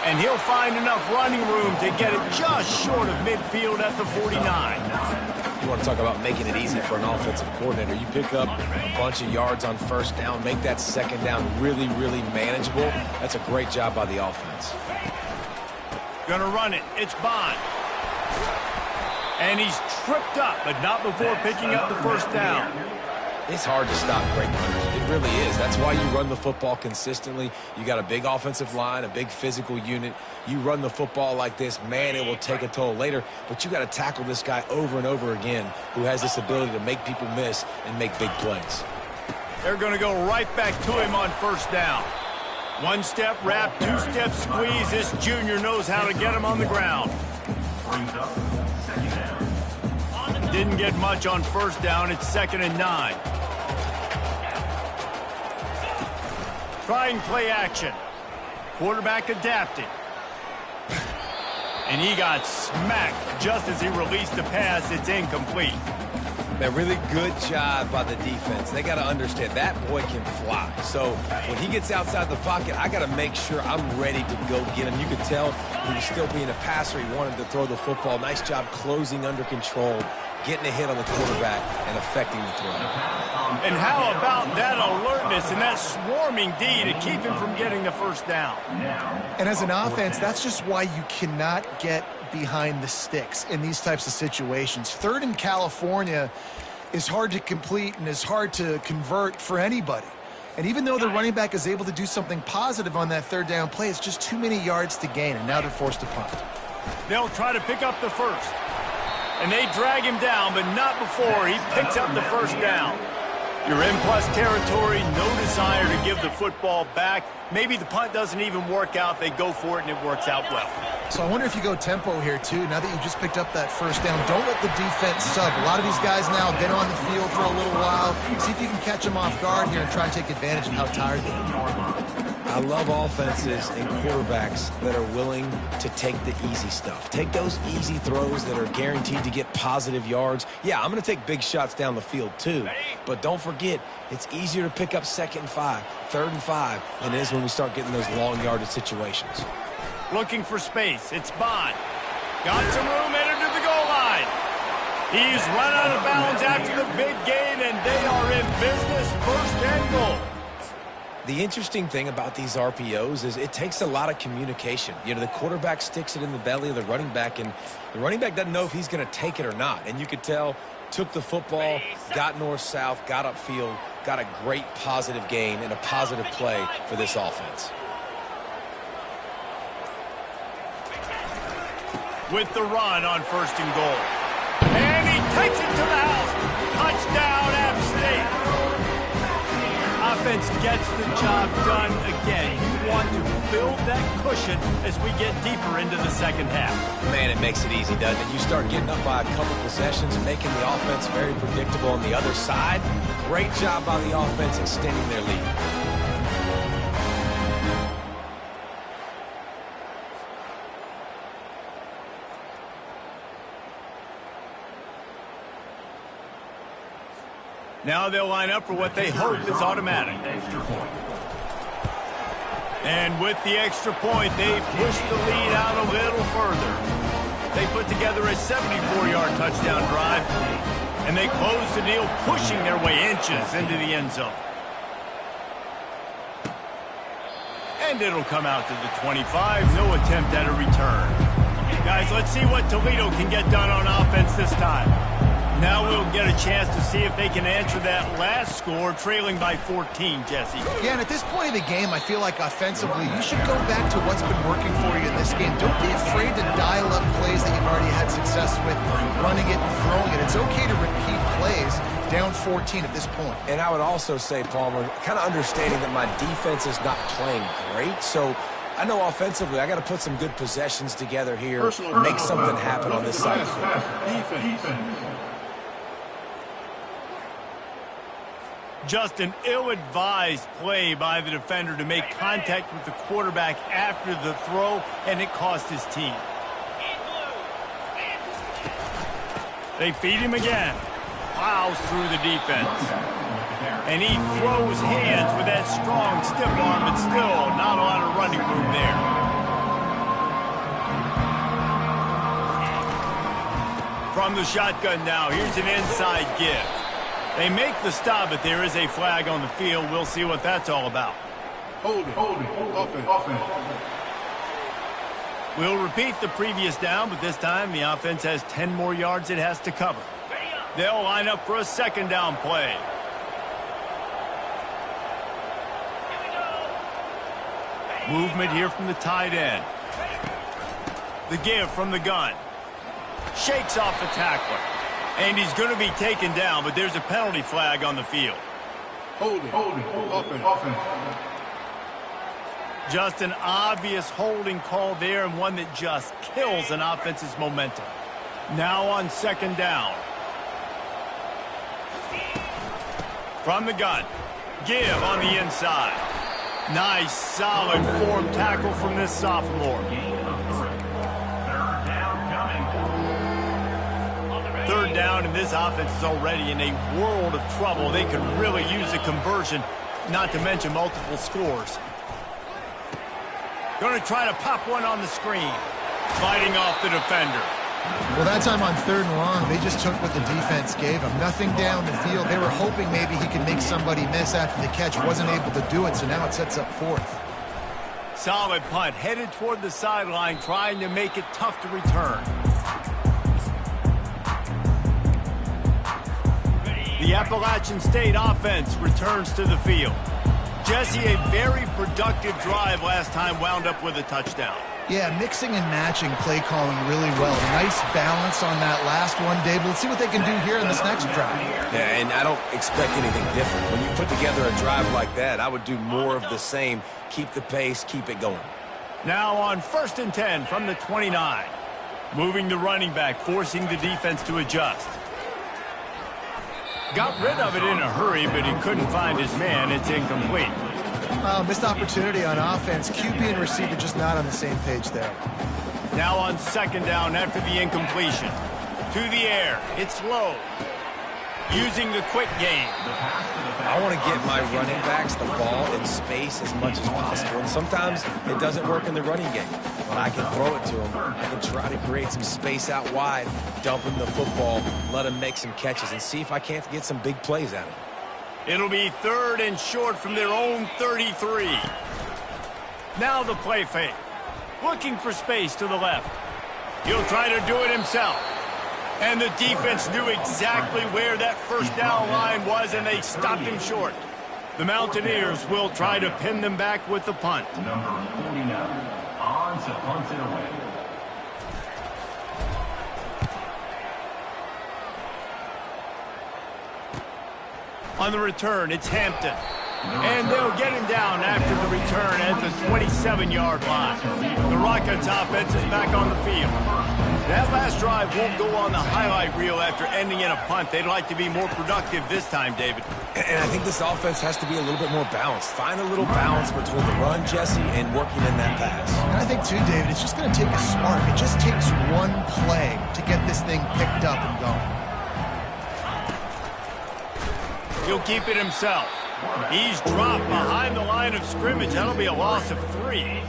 [SPEAKER 1] And he'll find enough running room to get it just short of midfield at the 49.
[SPEAKER 2] You want to talk about making it easy for an offensive coordinator. You pick up a bunch of yards on first down, make that second down really, really manageable. That's a great job by the offense.
[SPEAKER 1] Gonna run it. It's Bond. And he's tripped up, but not before picking up the first down.
[SPEAKER 2] It's hard to stop great runners. It really is. That's why you run the football consistently. You got a big offensive line, a big physical unit. You run the football like this, man, it will take a toll later. But you got to tackle this guy over and over again who has this ability to make people miss and make big plays.
[SPEAKER 1] They're going to go right back to him on first down. One-step wrap, two-step squeeze. This junior knows how to get him on the ground. Didn't get much on first down. It's 2nd and 9. Trying play action. Quarterback adapting. And he got smacked just as he released the pass. It's incomplete.
[SPEAKER 2] A really good job by the defense. They got to understand that boy can fly. So when he gets outside the pocket, I got to make sure I'm ready to go get him. You could tell he was still being a passer. He wanted to throw the football. Nice job closing under control, getting a hit on the quarterback, and affecting the throw.
[SPEAKER 1] And how about that alertness and that swarming D to keep him from getting the first down?
[SPEAKER 3] And as an offense, that's just why you cannot get behind the sticks in these types of situations. Third in California is hard to complete and is hard to convert for anybody. And even though the running back is able to do something positive on that third down play, it's just too many yards to gain, and now they're forced to punt.
[SPEAKER 1] They'll try to pick up the first. And they drag him down, but not before he picks up the first down. You're in plus territory, no desire to give the football back. Maybe the punt doesn't even work out. They go for it, and it works out well.
[SPEAKER 3] So I wonder if you go tempo here, too. Now that you just picked up that first down, don't let the defense sub. A lot of these guys now get on the field for a little while. See if you can catch them off guard here and try and take advantage of how tired they are.
[SPEAKER 2] I love offenses and quarterbacks that are willing to take the easy stuff. Take those easy throws that are guaranteed to get positive yards. Yeah, I'm going to take big shots down the field too. But don't forget, it's easier to pick up 2nd and 5, 3rd and 5 than it is when we start getting those long yardage situations.
[SPEAKER 1] Looking for space. It's Bond. Got some room, headed to the goal line. He's run out of bounds after the big gain, and they are in business. 1st and goal.
[SPEAKER 2] The interesting thing about these RPOs is it takes a lot of communication. You know, the quarterback sticks it in the belly of the running back, and the running back doesn't know if he's going to take it or not. And you could tell, took the football, got north-south, got upfield, got a great positive gain and a positive play for this offense.
[SPEAKER 1] With the run on 1st and goal. And he takes it to the house. Touchdown, App State. Offense gets the job done again. You want to build that cushion as we get deeper into the second half.
[SPEAKER 2] Man, it makes it easy, doesn't it? You start getting up by a couple possessions, making the offense very predictable on the other side. Great job by the offense extending their lead.
[SPEAKER 1] Now they'll line up for what they hope is automatic. And with the extra point, they push the lead out a little further. They put together a 74-yard touchdown drive, and they close the deal, pushing their way inches into the end zone. And it'll come out to the 25. No attempt at a return. Guys, let's see what Toledo can get done on offense this time. Now we'll get a chance to see if they can answer that last score, trailing by 14, Jesse.
[SPEAKER 3] Yeah, and at this point of the game, I feel like offensively, you should go back to what's been working for you in this game. Don't be afraid to dial up plays that you've already had success with, running it and throwing it. It's okay to repeat plays down 14 at this point.
[SPEAKER 2] And I would also say, Palmer, kind of understanding that my defense is not playing great, so I know offensively I got to put some good possessions together here, make something happen on this side of the football.
[SPEAKER 4] Defense.
[SPEAKER 1] Just an ill-advised play by the defender to make contact with the quarterback after the throw, and it cost his team. They feed him again. Plows through the defense. And he throws hands with that strong, stiff arm, but still not a lot of running room there. From the shotgun now, here's an inside give. They make the stop, but there is a flag on the field. We'll see what that's all about.
[SPEAKER 4] Hold it. Offense.
[SPEAKER 1] We'll repeat the previous down, but this time the offense has 10 more yards it has to cover. They'll line up for a second down play. Movement here from the tight end. The give from the gun. Shakes off the tackler. And he's going to be taken down, but there's a penalty flag on the field.
[SPEAKER 4] Hold it. Offense.
[SPEAKER 1] Just an obvious holding call there, and one that just kills an offense's momentum. Now on second down. From the gun. Give on the inside. Nice, solid form tackle from this sophomore. Third down, and this offense is already in a world of trouble. They could really use a conversion, not to mention multiple scores. Going to try to pop one on the screen. Fighting off the defender.
[SPEAKER 3] Well, that time on third and long, they just took what the defense gave them. Nothing down the field. They were hoping maybe he could make somebody miss after the catch. Wasn't able to do it, so now it sets up fourth.
[SPEAKER 1] Solid punt, headed toward the sideline, trying to make it tough to return. The Appalachian State offense returns to the field. Jesse, a very productive drive last time, wound up with a touchdown.
[SPEAKER 3] Yeah, mixing and matching play calling really well. Nice balance on that last one, Dave. Let's see what they can do here in this next drive.
[SPEAKER 2] Yeah, and I don't expect anything different. When you put together a drive like that, I would do more of the same. Keep the pace, keep it going.
[SPEAKER 1] Now on 1st and 10 from the 29. Moving the running back, forcing the defense to adjust. Got rid of it in a hurry, but he couldn't find his man. It's incomplete.
[SPEAKER 3] Missed opportunity on offense. QB and receiver just not on the same page there.
[SPEAKER 1] Now on second down after the incompletion. To the air. It's low. Using the quick game.
[SPEAKER 2] I want to get my running backs the ball in space as much as possible. And sometimes it doesn't work in the running game. But I can throw it to them. I can try to create some space out wide, dump him the football, let him make some catches, and see if I can't get some big plays out of it.
[SPEAKER 1] It'll be third and short from their own 33. Now the play fake. Looking for space to the left. He'll try to do it himself. And the defense knew exactly where that first down line was, and they stopped him short. The Mountaineers will try to pin them back with the punt.
[SPEAKER 4] Number 49. On to punt it away.
[SPEAKER 1] On the return, it's Hampton. And they'll get him down after the return at the 27-yard line. The Rockets offense is back on the field. That last drive won't go on the highlight reel after ending in a punt. They'd like to be more productive this time, David.
[SPEAKER 2] And I think this offense has to be a little bit more balanced. Find a little balance between the run, Jesse, and working in that pass.
[SPEAKER 3] And I think, too, David, it's just going to take a spark. It just takes one play to get this thing picked up and going.
[SPEAKER 1] He'll keep it himself. He's dropped behind the line of scrimmage. That'll be a loss of 3.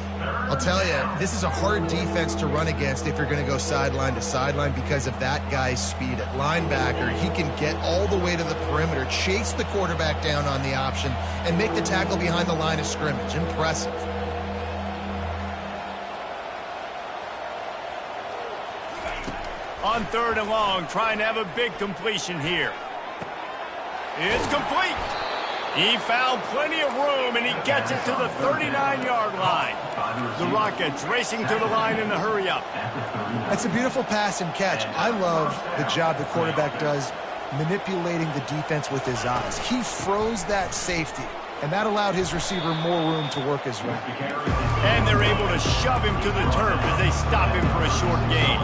[SPEAKER 3] I'll tell you, this is a hard defense to run against if you're going to go sideline to sideline because of that guy's speed. At linebacker, he can get all the way to the perimeter, chase the quarterback down on the option, and make the tackle behind the line of scrimmage. Impressive.
[SPEAKER 1] On 3rd and long, trying to have a big completion here. It's complete. He found plenty of room, and he gets it to the 39-yard line. The Rockets racing to the line in the hurry-up.
[SPEAKER 3] That's a beautiful pass and catch. I love the job the quarterback does manipulating the defense with his eyes. He froze that safety, and that allowed his receiver more room to work his route.
[SPEAKER 1] And they're able to shove him to the turf as they stop him for a short gain.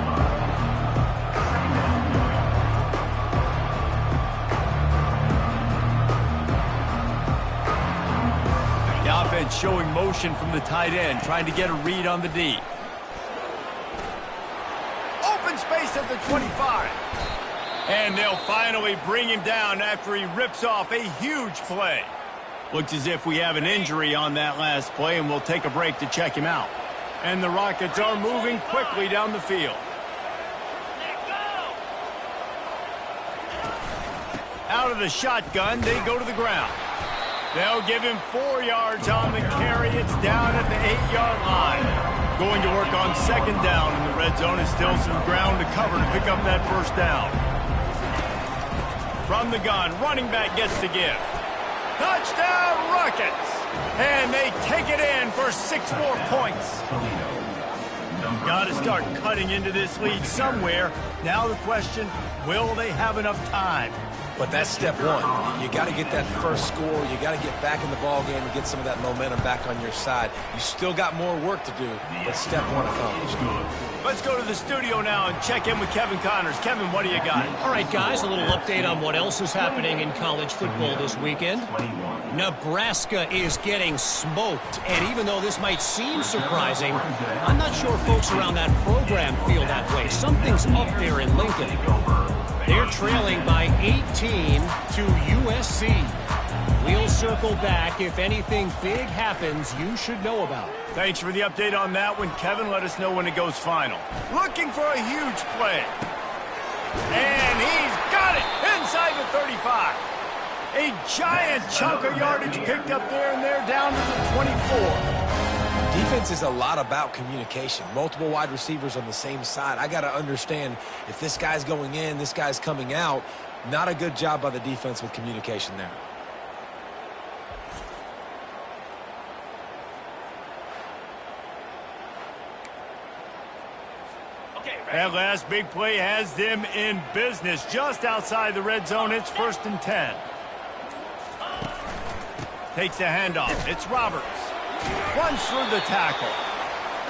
[SPEAKER 1] Offense showing motion from the tight end, trying to get a read on the D. Open space at the 25. And they'll finally bring him down after he rips off a huge play. Looks as if we have an injury on that last play, and we'll take a break to check him out. And the Rockets are moving quickly down the field. Out of the shotgun, they go to the ground. They'll give him 4 yards on the carry. It's down at the 8-yard line. Going to work on 2nd down in the red zone. Is still some ground to cover to pick up that 1st down. From the gun, running back gets the give. Touchdown, Rockets! And they take it in for 6 more points. Got to start cutting into this lead somewhere. Now the question, will they have enough time?
[SPEAKER 2] But that's step one. You got to get that first score. You got to get back in the ball game and get some of that momentum back on your side. You still got more work to do, but step one accomplished.
[SPEAKER 1] Let's go to the studio now and check in with Kevin Connors. Kevin, what do you got?
[SPEAKER 5] All right, guys, a little update on what else is happening in college football this weekend. Nebraska is getting smoked, and even though this might seem surprising, I'm not sure folks around that program feel that way. Something's up there in Lincoln. They're trailing by 18 to USC. We'll circle back. If anything big happens, you should know about it.
[SPEAKER 1] Thanks for the update on that one, Kevin. Let us know when it goes final. Looking for a huge play. And he's got it inside the 35. A giant chunk of yardage picked up there, and they're down to the 24.
[SPEAKER 2] Defense is a lot about communication. Multiple wide receivers on the same side. I got to understand if this guy's going in, this guy's coming out. Not a good job by the defense with communication there.
[SPEAKER 1] That last big play has them in business. Just outside the red zone, it's 1st and 10. Takes the handoff. It's Roberts. Runs through the tackle.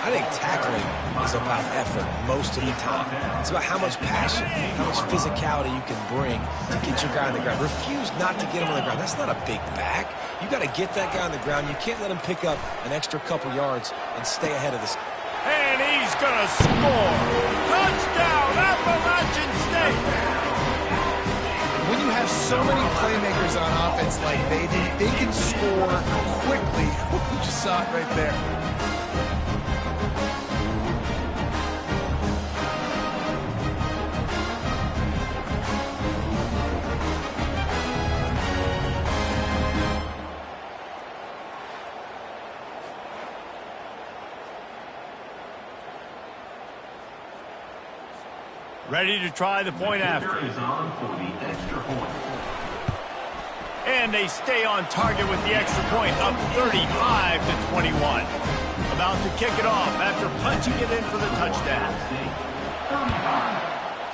[SPEAKER 2] I think tackling is about effort most of the time. It's about how much passion, how much physicality you can bring to get your guy on the ground. Refuse not to get him on the ground. That's not a big back. You got to get that guy on the ground. You can't let him pick up an extra couple yards and stay ahead of this.
[SPEAKER 1] And he's going to score. Touchdown, Appalachian State.
[SPEAKER 3] When you have so many playmakers on offense like they do, they can score quickly. You just saw it right there.
[SPEAKER 1] Ready to try the point after. And they stay on target with the extra point, up 35-21. About to kick it off after punching it in for the touchdown.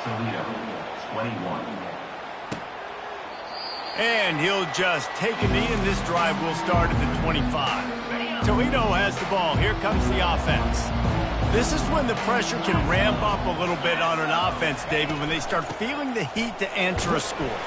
[SPEAKER 4] Toledo, 21.
[SPEAKER 1] And he'll just take a knee, and this drive will start at the 25. Toledo has the ball. Here comes the offense. This is when the pressure can ramp up a little bit on an offense, David, when they start feeling the heat to answer a score.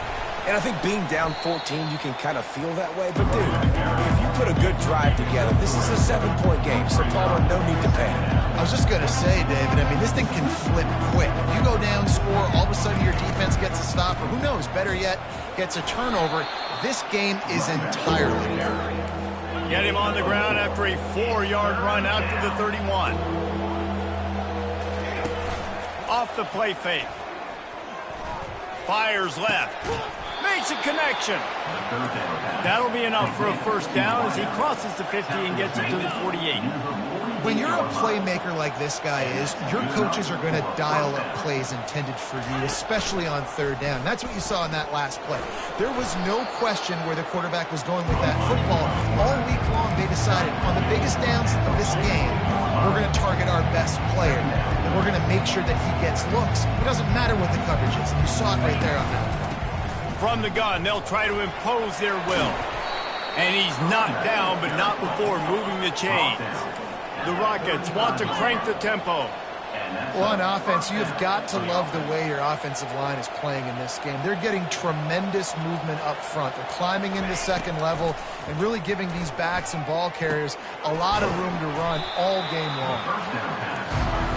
[SPEAKER 2] And I think being down 14, you can kind of feel that way. But, dude, if you put a good drive together, this is a 7-point game, so Palmer, no need to panic.
[SPEAKER 3] I was just going to say, David, I mean, this thing can flip quick. You go down, score, all of a sudden your defense gets a stop, or who knows, better yet, gets a turnover. This game is entirely different.
[SPEAKER 1] Get him on the ground after a 4-yard run out to the 31. Off the play fake. Fires left. makes a connection. That'll be enough for a first down as he crosses the 50 and gets it to the 48.
[SPEAKER 3] When you're a playmaker like this guy is, your coaches are going to dial up plays intended for you, especially on third down. That's what you saw in that last play. There was no question where the quarterback was going with that football. All week long, they decided on the biggest downs of this game, we're going to target our best player, and we're going to make sure that he gets looks. It doesn't matter what the coverage is, and you saw it right there on that.
[SPEAKER 1] From the gun, they'll try to impose their will. And he's knocked down, but not before moving the chains. The Rockets want to crank the tempo.
[SPEAKER 3] Well, on offense, you've got to love the way your offensive line is playing in this game. They're getting tremendous movement up front. They're climbing into second level and really giving these backs and ball carriers a lot of room to run all game long.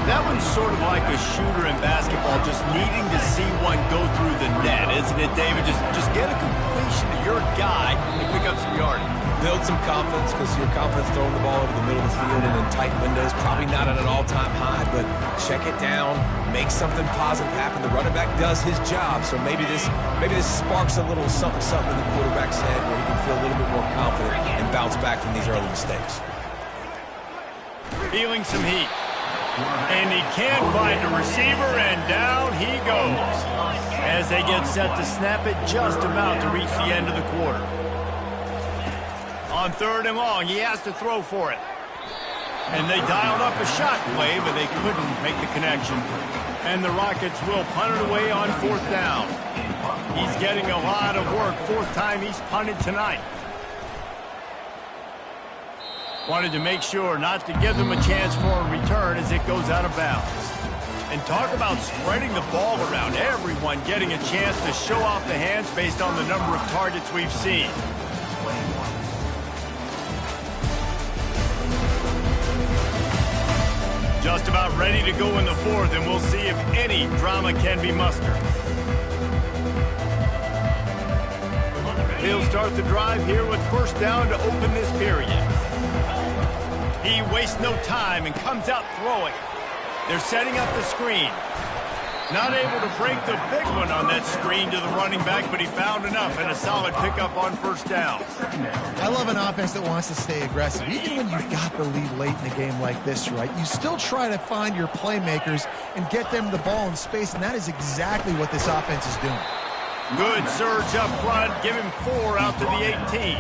[SPEAKER 1] That one's sort of like a shooter in basketball, just needing to see one go through the net, isn't it, David? Just get a completion to your guy and pick up some yardage.
[SPEAKER 2] Build some confidence, because your confidence throwing the ball over the middle of the field and in tight windows, probably not at an all-time high, but check it down, make something positive happen. The running back does his job, so maybe this sparks a little something in the quarterback's head where he can feel a little bit more confident and bounce back from these early mistakes.
[SPEAKER 1] Feeling some heat. And he can't find a receiver, and down he goes. As they get set to snap it, just about to reach the end of the quarter. On third and long, he has to throw for it. And they dialed up a shot play, but they couldn't make the connection. And the Rockets will punt it away on fourth down. He's getting a lot of work. Fourth time he's punted tonight. Wanted to make sure not to give them a chance for a return as it goes out of bounds. And talk about spreading the ball around. Everyone getting a chance to show off the hands based on the number of targets we've seen. Just about ready to go in the fourth, and we'll see if any drama can be mustered. He'll start the drive here with first down to open this period. He wastes no time and comes out throwing. They're setting up the screen. Not able to break the big one on that screen to the running back, but he found enough and a solid pickup on first down.
[SPEAKER 3] I love an offense that wants to stay aggressive. Even when you've got the lead late in a game like this, right, you still try to find your playmakers and get them the ball in space, and that is exactly what this offense is doing.
[SPEAKER 1] Good surge up front. Give him 4 out to the 18.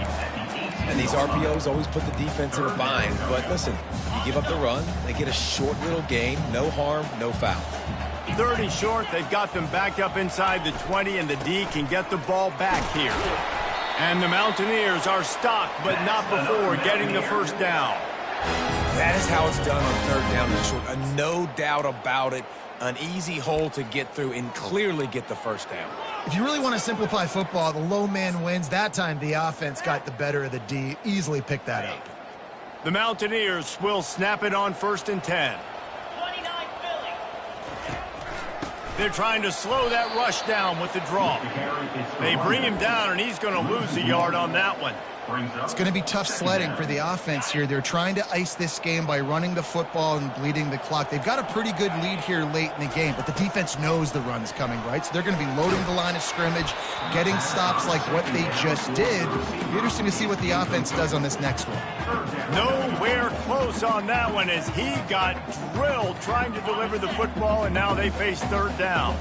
[SPEAKER 2] And these RPOs always put the defense in a bind. But listen, you give up the run, they get a short little gain, no harm, no foul.
[SPEAKER 1] 30 short, they've got them back up inside the 20, and the D can get the ball back here. And the Mountaineers are stopped, but not before getting the first down.
[SPEAKER 2] That is how it's done on third down and short. No doubt about it. An easy hole to get through and clearly get the first down.
[SPEAKER 3] If you really want to simplify football, the low man wins. That time the offense got the better of the D. Easily picked that up.
[SPEAKER 1] The Mountaineers will snap it on first and 10. They're trying to slow that rush down with the draw. They bring him down, and he's going to lose a yard on that one.
[SPEAKER 3] It's going to be tough sledding for the offense here. They're trying to ice this game by running the football and bleeding the clock. They've got a pretty good lead here late in the game, but the defense knows the run's coming, right? So they're going to be loading the line of scrimmage, getting stops like what they just did. It'll be interesting to see what the offense does on this next one.
[SPEAKER 1] Nowhere close on that one as he got drilled trying to deliver the football, and now they face third down.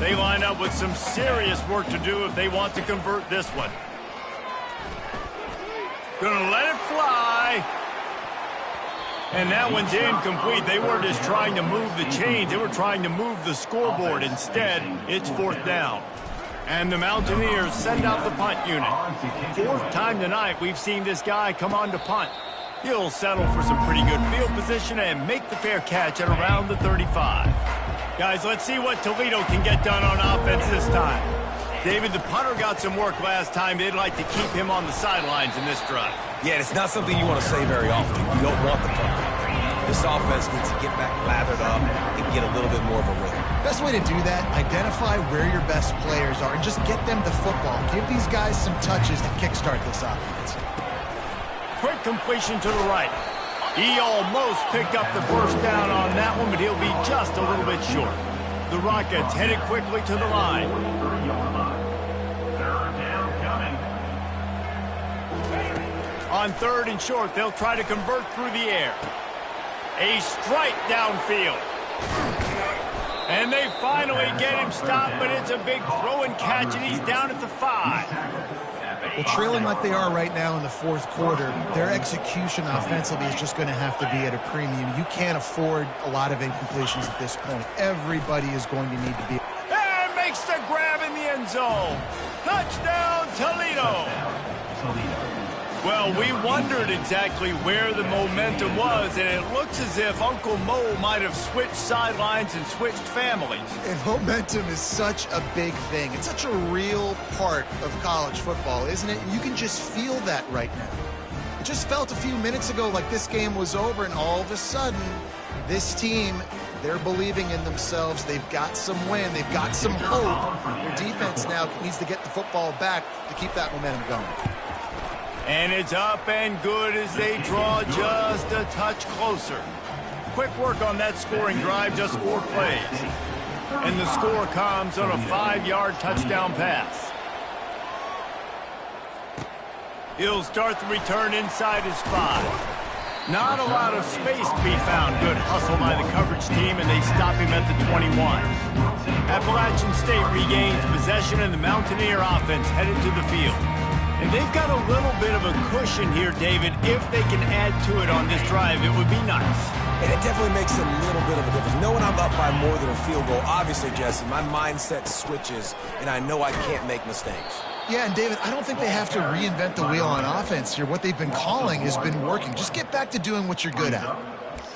[SPEAKER 1] They line up with some serious work to do if they want to convert this one. Gonna let it fly. And that one's incomplete. They weren't just trying to move the chains. They were trying to move the scoreboard. Instead, it's fourth down. And the Mountaineers send out the punt unit. Fourth time tonight we've seen this guy come on to punt. He'll settle for some pretty good field position and make the fair catch at around the 35. Guys, let's see what Toledo can get done on offense this time. David, the punter got some work last time. They'd like to keep him on the sidelines in this drive.
[SPEAKER 2] Yeah, it's not something you want to say very often. You don't want the punter. This offense needs to get back lathered up and get a little bit more of a rhythm.
[SPEAKER 3] Best way to do that, identify where your best players are and just get them the football. Give these guys some touches to kickstart this offense.
[SPEAKER 1] Quick completion to the right. He almost picked up the first down on that one, but he'll be just a little bit short. The Rockets headed quickly to the line. On 3rd and short, they'll try to convert through the air. A strike downfield. And they finally get him stopped, but it's a big throw and catch, and he's down at the 5.
[SPEAKER 3] Well, trailing like they are right now in the 4th quarter, their execution offensively is just going to have to be at a premium. You can't afford a lot of incompletions at this point. Everybody is going to need to be.
[SPEAKER 1] And makes the grab in the end zone. Touchdown, Toledo. Well, we wondered exactly where the momentum was, and it looks as if Uncle Mo might have switched sidelines and switched families.
[SPEAKER 3] And momentum is such a big thing. It's such a real part of college football, isn't it? And you can just feel that right now. It just felt a few minutes ago like this game was over, and all of a sudden, this team, they're believing in themselves. They've got some wind. They've got some hope. Their defense now needs to get the football back to keep that momentum going.
[SPEAKER 1] And it's up and good as they draw just a touch closer. Quick work on that scoring drive, just 4 plays. And the score comes on a 5-yard touchdown pass. He'll start the return inside his 5. Not a lot of space to be found. Good hustle by the coverage team, and they stop him at the 21. Appalachian State regains possession, and the Mountaineer offense headed to the field. And they've got a little bit of a cushion here, David. If they can add to it on this drive, it would be nice.
[SPEAKER 2] And it definitely makes a little bit of a difference. Knowing I'm up by more than a field goal, obviously, Jesse, my mindset switches, and I know I can't make mistakes.
[SPEAKER 3] Yeah, and David, I don't think they have to reinvent the wheel on offense here. What they've been calling has been working. Just get back to doing what you're good at.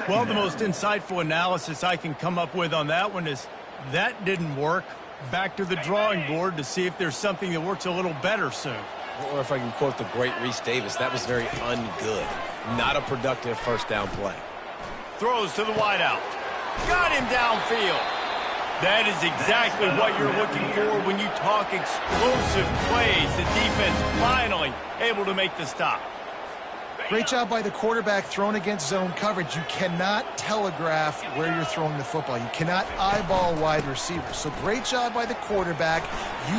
[SPEAKER 1] Well, the most insightful analysis I can come up with on that one is that didn't work. Back to the drawing board to see if there's something that works a little better soon.
[SPEAKER 2] Or if I can quote the great Reese Davis, that was very ungood. Not a productive first down play.
[SPEAKER 1] Throws to the wideout. Got him downfield. That is exactly what you're looking for when you talk explosive plays. The defense finally able to make the stop.
[SPEAKER 3] Great job by the quarterback thrown against zone coverage. You cannot telegraph where you're throwing the football. You cannot eyeball wide receivers. So great job by the quarterback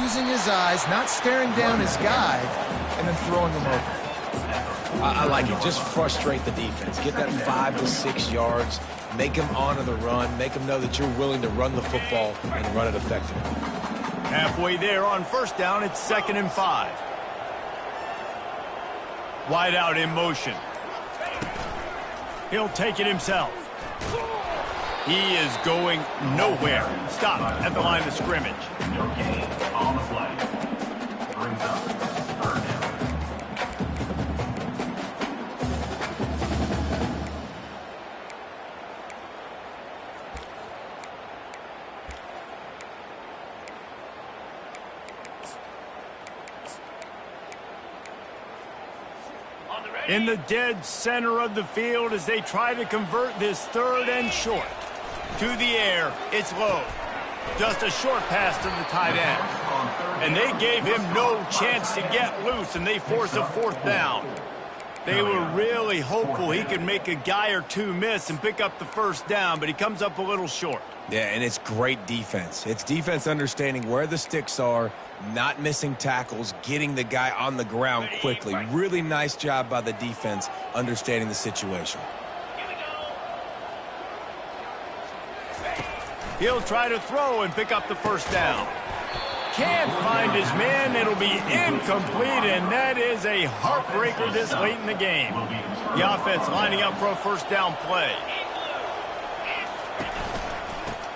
[SPEAKER 3] using his eyes, not staring down his guy, and then throwing him over.
[SPEAKER 2] I like it. Just frustrate the defense. Get that 5 to 6 yards. Make them honor the run. Make them know that you're willing to run the football and run it effectively.
[SPEAKER 1] Halfway there on first down, it's 2nd and 5. Wide out in motion. He'll take it himself. He is going nowhere. Stop at the line of scrimmage.
[SPEAKER 4] No gain on the play. Brings up 3rd down.
[SPEAKER 1] In the dead center of the field as they try to convert this 3rd and short. To the air, it's low. Just a short pass to the tight end. And they gave him no chance to get loose, and they force a 4th down. They were really hopeful he could make a guy or two miss and pick up the first down, but he comes up a little short.
[SPEAKER 2] Yeah, and it's great defense. It's defense understanding where the sticks are, not missing tackles, getting the guy on the ground quickly. Really nice job by the defense understanding the situation.
[SPEAKER 1] He'll try to throw and pick up the first down. Can't find his man. It'll be incomplete, and that is a heartbreaker this late in the game. The offense lining up for a first down play.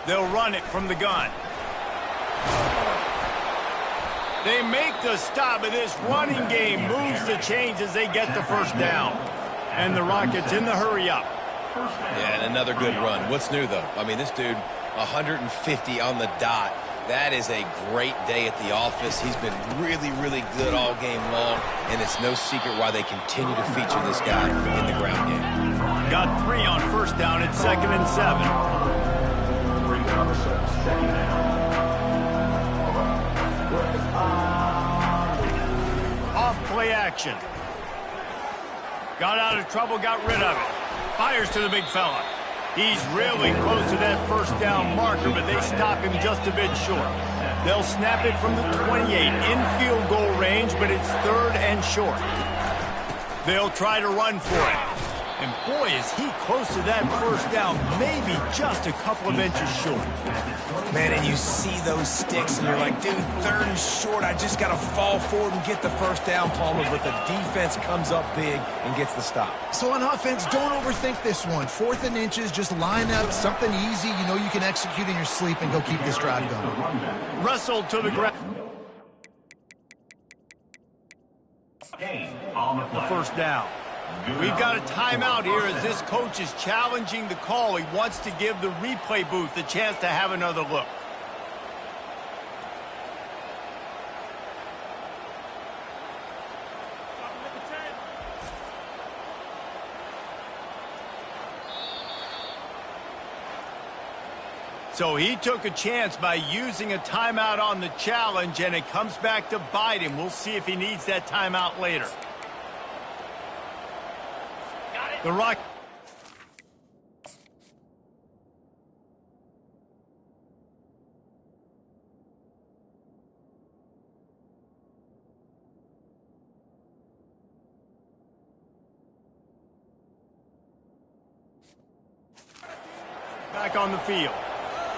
[SPEAKER 1] They'll run it from the gun. They make the stop, but this running game moves the chains as they get the first down. And the Rockets in the hurry up.
[SPEAKER 2] Yeah, and another good run. What's new, though? I mean, this dude, 150 on the dot. That is a great day at the office. He's been really, really good all game long, and it's no secret why they continue to feature this guy in the ground game.
[SPEAKER 1] Got 3 on first down at 2nd and 7. Off play action. Got out of trouble, got rid of it. Fires to the big fella. He's really close to that first down marker, but they stop him just a bit short. They'll snap it from the 28 in field goal range, but it's 3rd and short. They'll try to run for it. And boy, is he close to that first down, maybe just a couple of inches short.
[SPEAKER 2] Man, and you see those sticks, and you're like, dude, 3rd and short. I just got to fall forward and get the first down, Palmer. But the defense comes up big and gets the stop.
[SPEAKER 3] So on offense, don't overthink this one. 4th and inches, just line up something easy you know you can execute in your sleep and go keep this drive going.
[SPEAKER 1] Wrestled to the ground. The first down. We've got a timeout here as this coach is challenging the call. He wants to give the replay booth a chance to have another look. So he took a chance by using a timeout on the challenge, and it comes back to bite him. We'll see if he needs that timeout later. The Rock. Back on the field.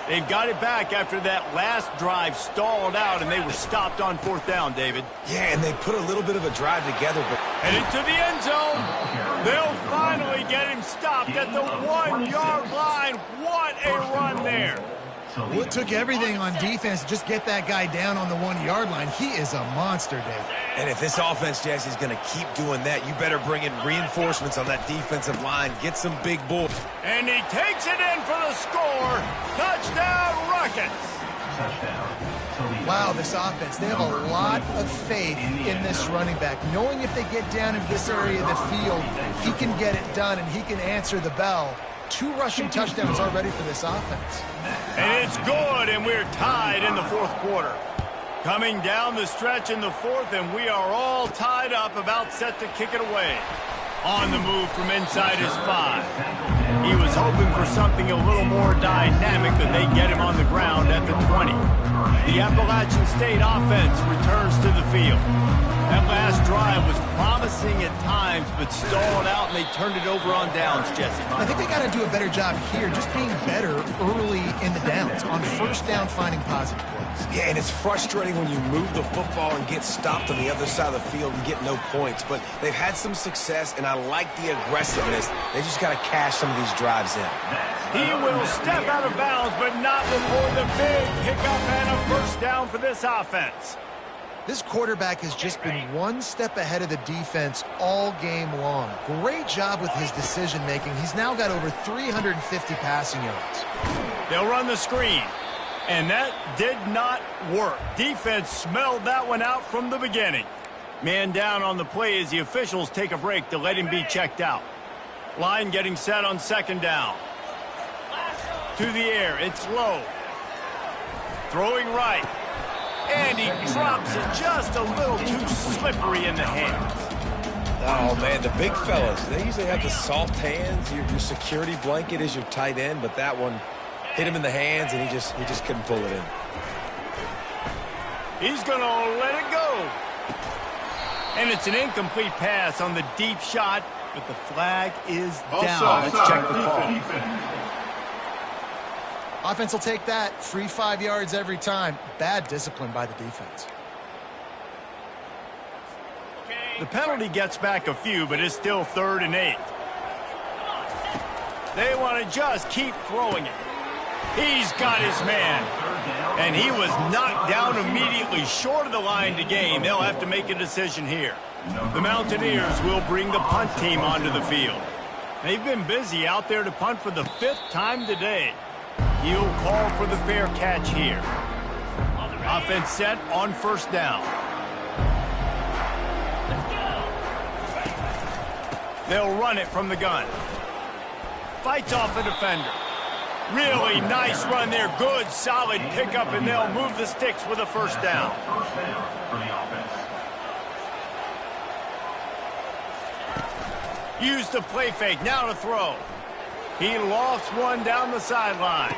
[SPEAKER 1] They've got it back after that last drive stalled out, and they were stopped on 4th down, David.
[SPEAKER 2] Yeah, and they put a little bit of a drive together. But
[SPEAKER 1] Headed to the end zone. They'll finally get him stopped at the 1-yard line. What a run there.
[SPEAKER 3] Well, it took everything on defense to just get that guy down on the 1-yard line. He is a monster, Dave.
[SPEAKER 2] And if this offense, Jesse, is going to keep doing that, you better bring in reinforcements on that defensive line. Get some big boys.
[SPEAKER 1] And he takes it in for the score. Touchdown, Rockets.
[SPEAKER 3] Wow, this offense, they have a lot of faith in this running back, knowing if they get down in this area of the field, he can get it done and he can answer the bell. 2 rushing touchdowns already for this offense.
[SPEAKER 1] And it's good, and we're tied in the 4th quarter. Coming down the stretch in the 4th, and we are all tied up, about set to kick it away. On the move from inside his 5. He was hoping for something a little more dynamic, but they get him on the ground at the 20. The Appalachian State offense returns to the field. That last drive was promising at times, but stalled out, and they turned it over on downs, Jesse.
[SPEAKER 3] I think they got to do a better job here, just being better early in the downs, on 1st down, finding positive plays.
[SPEAKER 2] Yeah, and it's frustrating when you move the football and get stopped on the other side of the field and get no points. But they've had some success, and I like the aggressiveness. They just got to cash some of these drives in.
[SPEAKER 1] He will step out of bounds, but not before the big pickup and a first down for this offense.
[SPEAKER 3] This quarterback has just been one step ahead of the defense all game long. Great job with his decision-making. He's now got over 350 passing yards.
[SPEAKER 1] They'll run the screen, and that did not work. Defense smelled that one out from the beginning. Man down on the play as the officials take a break to let him be checked out. Line getting set on 2nd down. To the air, it's low. Throwing right. And he drops it just a little too slippery in the hands.
[SPEAKER 2] Oh, man, the big fellas, they usually have the soft hands. Your security blanket is your tight end, but that one hit him in the hands, and he just couldn't pull it in.
[SPEAKER 1] He's going to let it go. And it's an incomplete pass on the deep shot, but the flag is down. Let's check the call.
[SPEAKER 3] Offense will take that. Free 5 yards every time. Bad discipline by the defense.
[SPEAKER 1] The penalty gets back a few, but it's still 3rd and 8. They want to just keep throwing it. He's got his man. And he was knocked down immediately short of the line to gain. They'll have to make a decision here. The Mountaineers will bring the punt team onto the field. They've been busy out there to punt for the 5th time today. He'll call for the fair catch here. Offense set on 1st down. They'll run it from the gun. Fights off a defender. Really nice run there. Good, solid pickup, and they'll move the sticks with a 1st down. Use the play fake. Now to throw. He lofts one down the sideline.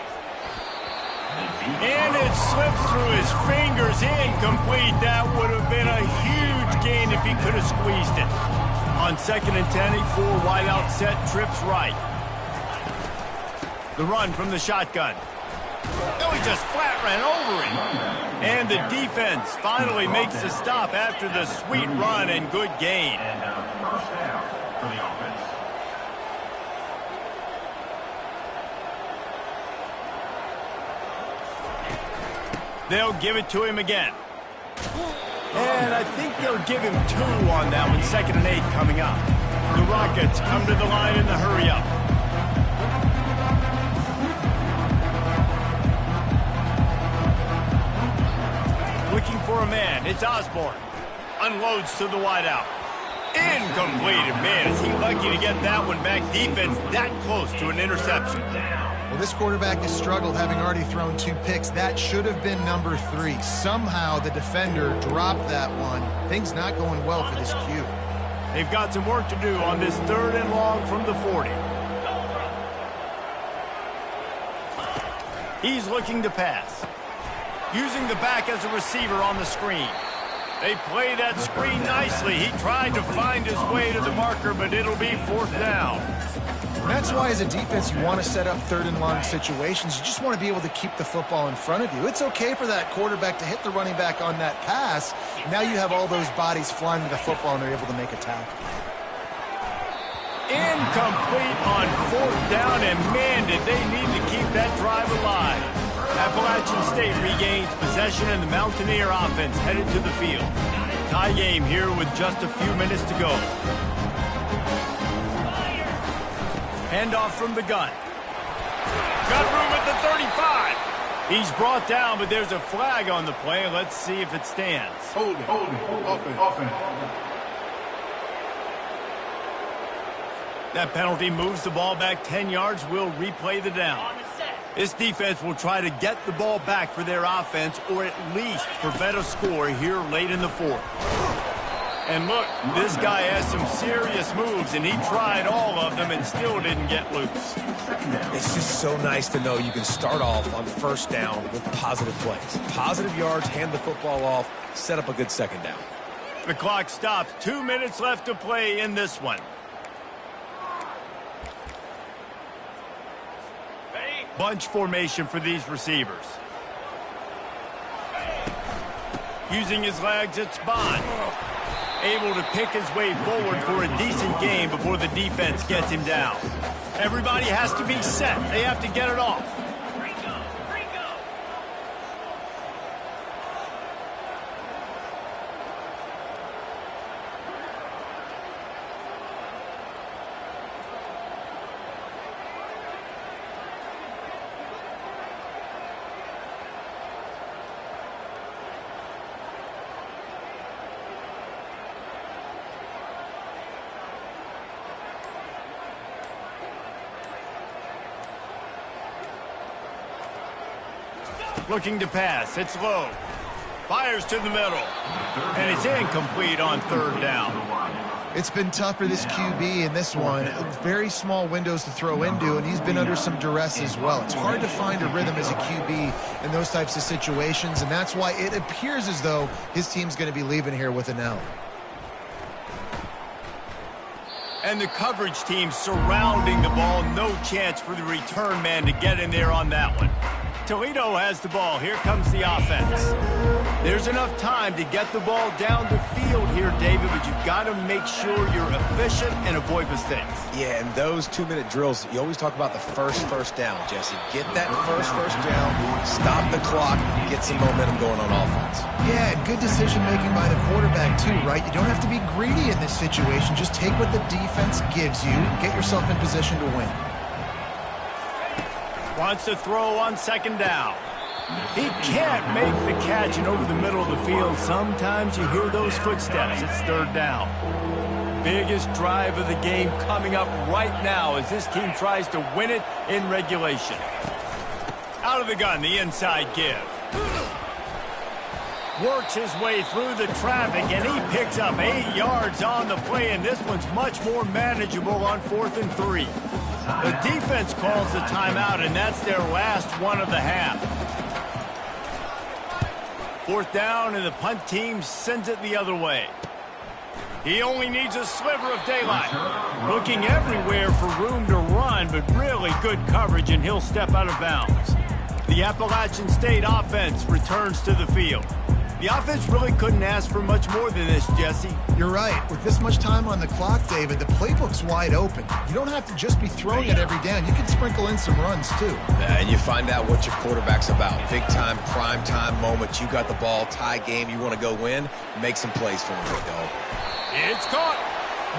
[SPEAKER 1] And it slips through his fingers. Incomplete. That would have been a huge gain if he could have squeezed it. On 2nd and 10, a 4 wide out set, trips right. The run from the shotgun. Oh, he just flat ran over it. And the defense finally makes a stop after the sweet run and good gain.
[SPEAKER 4] And first down for the offense.
[SPEAKER 1] They'll give it to him again. And I think they'll give him 2 on that one. 2nd and 8 coming up. The Rockets come to the line in the hurry-up. Looking for a man. It's Osborne. Unloads to the wideout. Incomplete. Man, is he lucky to get that one back. Defense that close to an interception.
[SPEAKER 3] Well, this quarterback has struggled, having already thrown 2 picks. That should have been number 3. Somehow the defender dropped that one. Things not going well for this Q.
[SPEAKER 1] They've got some work to do on this 3rd and long from the 40. He's looking to pass. Using the back as a receiver on the screen. They play that screen nicely. He tried to find his way to the marker, but it'll be 4th down.
[SPEAKER 3] And that's why, as a defense, you want to set up 3rd and long situations. You just want to be able to keep the football in front of you. It's okay for that quarterback to hit the running back on that pass. Now you have all those bodies flying to the football, and they're able to make a tackle.
[SPEAKER 1] Incomplete on 4th down, and man, did they need to keep that drive alive. Appalachian State regains possession, and the Mountaineer offense headed to the field. Tie game here with just a few minutes to go. Handoff from the gun. Got room at the 35. He's brought down, but there's a flag on the play. Let's see if it stands.
[SPEAKER 4] Hold it. Offense.
[SPEAKER 1] That penalty moves the ball back 10 yards. We'll replay the down. This defense will try to get the ball back for their offense, or at least prevent a score here late in the 4th. And look, this guy has some serious moves, and he tried all of them and still didn't get loose.
[SPEAKER 2] It's just so nice to know you can start off on 1st down with positive plays. Positive yards, hand the football off, set up a good 2nd down.
[SPEAKER 1] The clock stops. 2 minutes left to play in this one. Bunch formation for these receivers. Using his legs, it's Bond. Able to pick his way forward for a decent game before the defense gets him down. Everybody has to be set. They have to get it off. Looking to pass. It's low. Fires to the middle. And it's incomplete on 3rd down.
[SPEAKER 3] It's been tough for this QB in this one. Very small windows to throw into, and he's been under some duress as well. It's hard to find a rhythm as a QB in those types of situations, and that's why it appears as though his team's going to be leaving here with an L.
[SPEAKER 1] And the coverage team surrounding the ball. No chance for the return man to get in there on that one. Toledo has the ball. Here comes the offense. There's enough time to get the ball down the field here, David, but you've got to make sure you're efficient and avoid mistakes.
[SPEAKER 2] Yeah, and those 2-minute drills, you always talk about the first down, Jesse. Get that first down, stop the clock, get some momentum going on offense.
[SPEAKER 3] Yeah, and good decision-making by the quarterback, too, right? You don't have to be greedy in this situation. Just take what the defense gives you. Get yourself in position to win.
[SPEAKER 1] Wants to throw on 2nd down. He can't make the catch, and over the middle of the field, sometimes you hear those footsteps. It's 3rd down. Biggest drive of the game coming up right now as this team tries to win it in regulation. Out of the gun, the inside give. Works his way through the traffic, and he picks up 8 yards on the play, and this one's much more manageable on 4th and 3. The defense calls the timeout, and that's their last one of the half. 4th down, and the punt team sends it the other way. He only needs a sliver of daylight. Looking everywhere for room to run, but really good coverage, and he'll step out of bounds. The Appalachian State offense returns to the field. The offense really couldn't ask for much more than this, Jesse.
[SPEAKER 3] You're right. With this much time on the clock, David, the playbook's wide open. You don't have to just be throwing it every down. You can sprinkle in some runs, too.
[SPEAKER 2] And you find out what your quarterback's about. Big-time, prime-time moment. You got the ball, tie game, you want to go win, make some plays for him.
[SPEAKER 1] It's caught.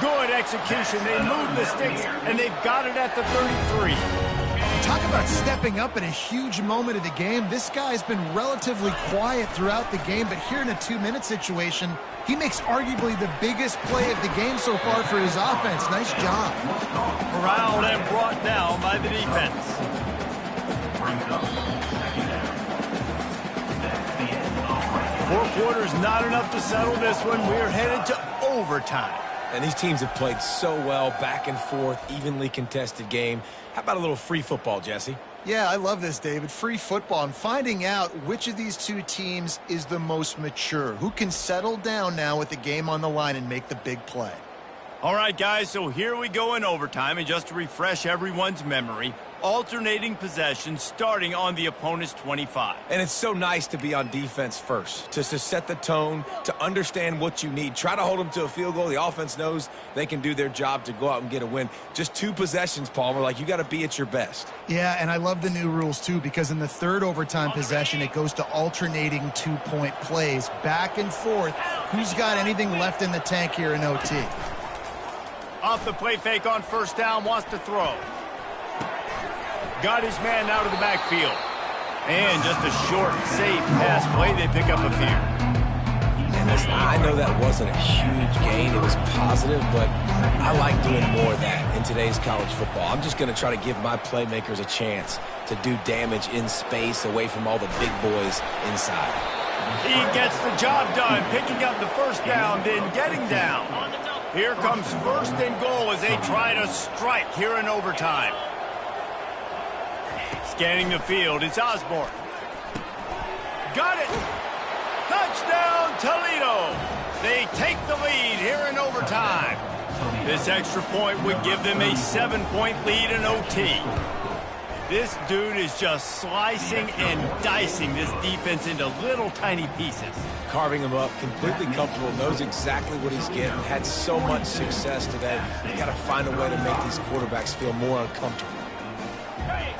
[SPEAKER 1] Good execution. They move the sticks, and they've got it at the 33.
[SPEAKER 3] Talk about stepping up in a huge moment of the game. This guy's been relatively quiet throughout the game, but here in a 2-minute situation, he makes arguably the biggest play of the game so far for his offense. Nice job.
[SPEAKER 1] Corralled and brought down by the defense. Four quarters not enough to settle this one. We're headed to overtime.
[SPEAKER 2] And these teams have played so well, back and forth, evenly contested game. How about a little free football, Jesse?
[SPEAKER 3] Yeah, I love this, David. Free football. I'm finding out which of these two teams is the most mature. Who can settle down now with the game on the line and make the big play?
[SPEAKER 1] All right, guys, so here we go in overtime. And just to refresh everyone's memory, alternating possessions starting on the opponent's 25.
[SPEAKER 2] And it's so nice to be on defense first, to set the tone, to understand what you need. Try to hold them to a field goal. The offense knows they can do their job to go out and get a win. Just 2 possessions, Palmer. Like, you got to be at your best.
[SPEAKER 3] Yeah, and I love the new rules, too, because in the third overtime possession, it goes to alternating 2-point plays, back and forth. Who's got anything left in the tank here in OT?
[SPEAKER 1] Off the play fake on first down, wants to throw. Got his man out of the backfield. And just a short, safe pass play. They pick up a few.
[SPEAKER 2] And listen, I know that wasn't a huge gain. It was positive, but I like doing more of that in today's college football. I'm just going to try to give my playmakers a chance to do damage in space away from all the big boys inside.
[SPEAKER 1] He gets the job done, picking up the first down, then getting down. Here comes first and goal as they try to strike here in overtime. Scanning the field, it's Osborne. Got it! Touchdown, Toledo! They take the lead here in overtime. This extra point would give them a 7-point lead in OT. This dude is just slicing and dicing this defense into little tiny pieces.
[SPEAKER 2] Carving him up, completely comfortable, knows exactly what he's getting, had so much success today. You got to find a way to make these quarterbacks feel more uncomfortable.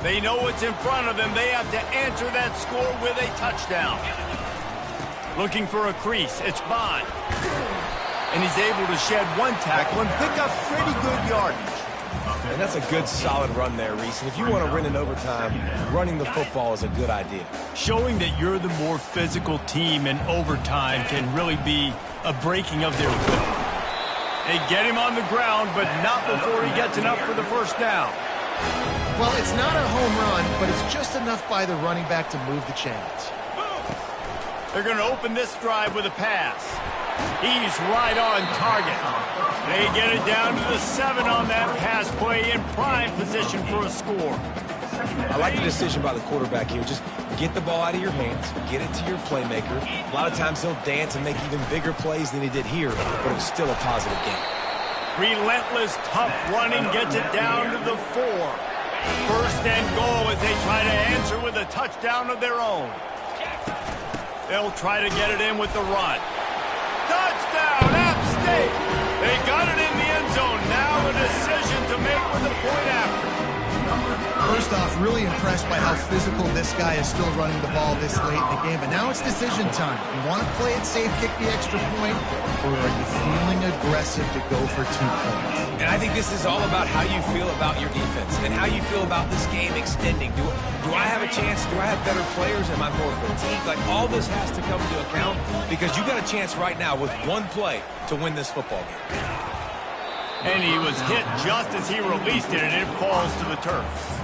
[SPEAKER 1] They know what's in front of them. They have to answer that score with a touchdown. Looking for a crease, it's Bond. And he's able to shed one tackle and pick up pretty good yardage.
[SPEAKER 2] And that's a good, solid run there, Reese. And if you want to win in overtime, running the football is a good idea.
[SPEAKER 1] Showing that you're the more physical team in overtime can really be a breaking of their will. They get him on the ground, but not before he gets enough for the first down.
[SPEAKER 3] Well, it's not a home run, but it's just enough by the running back to move the chains.
[SPEAKER 1] They're going to open this drive with a pass. He's right on target. They get it down to the 7 on that pass play, in prime position for a score.
[SPEAKER 2] I like the decision by the quarterback here. Just get the ball out of your hands, get it to your playmaker. A lot of times he'll dance and make even bigger plays than he did here, but it was still a positive game.
[SPEAKER 1] Relentless, tough running gets it down to the 4. First and goal as they try to answer with a touchdown of their own. They'll try to get it in with the run. Touchdown, App State! They got it in the end zone. Now a decision to make with the point after.
[SPEAKER 3] First off, really impressed by how physical this guy is still running the ball this late in the game. But now it's decision time. You want to play it safe, kick the extra point, or are you feeling aggressive to go for 2 points?
[SPEAKER 2] And I think this is all about how you feel about your defense and how you feel about this game extending. Do I have a chance? Do I have better players? Am I more fatigued? Like, all this has to come into account because you got a chance right now with one play to win this football game.
[SPEAKER 1] And he was hit just as he released it, and it falls to the turf.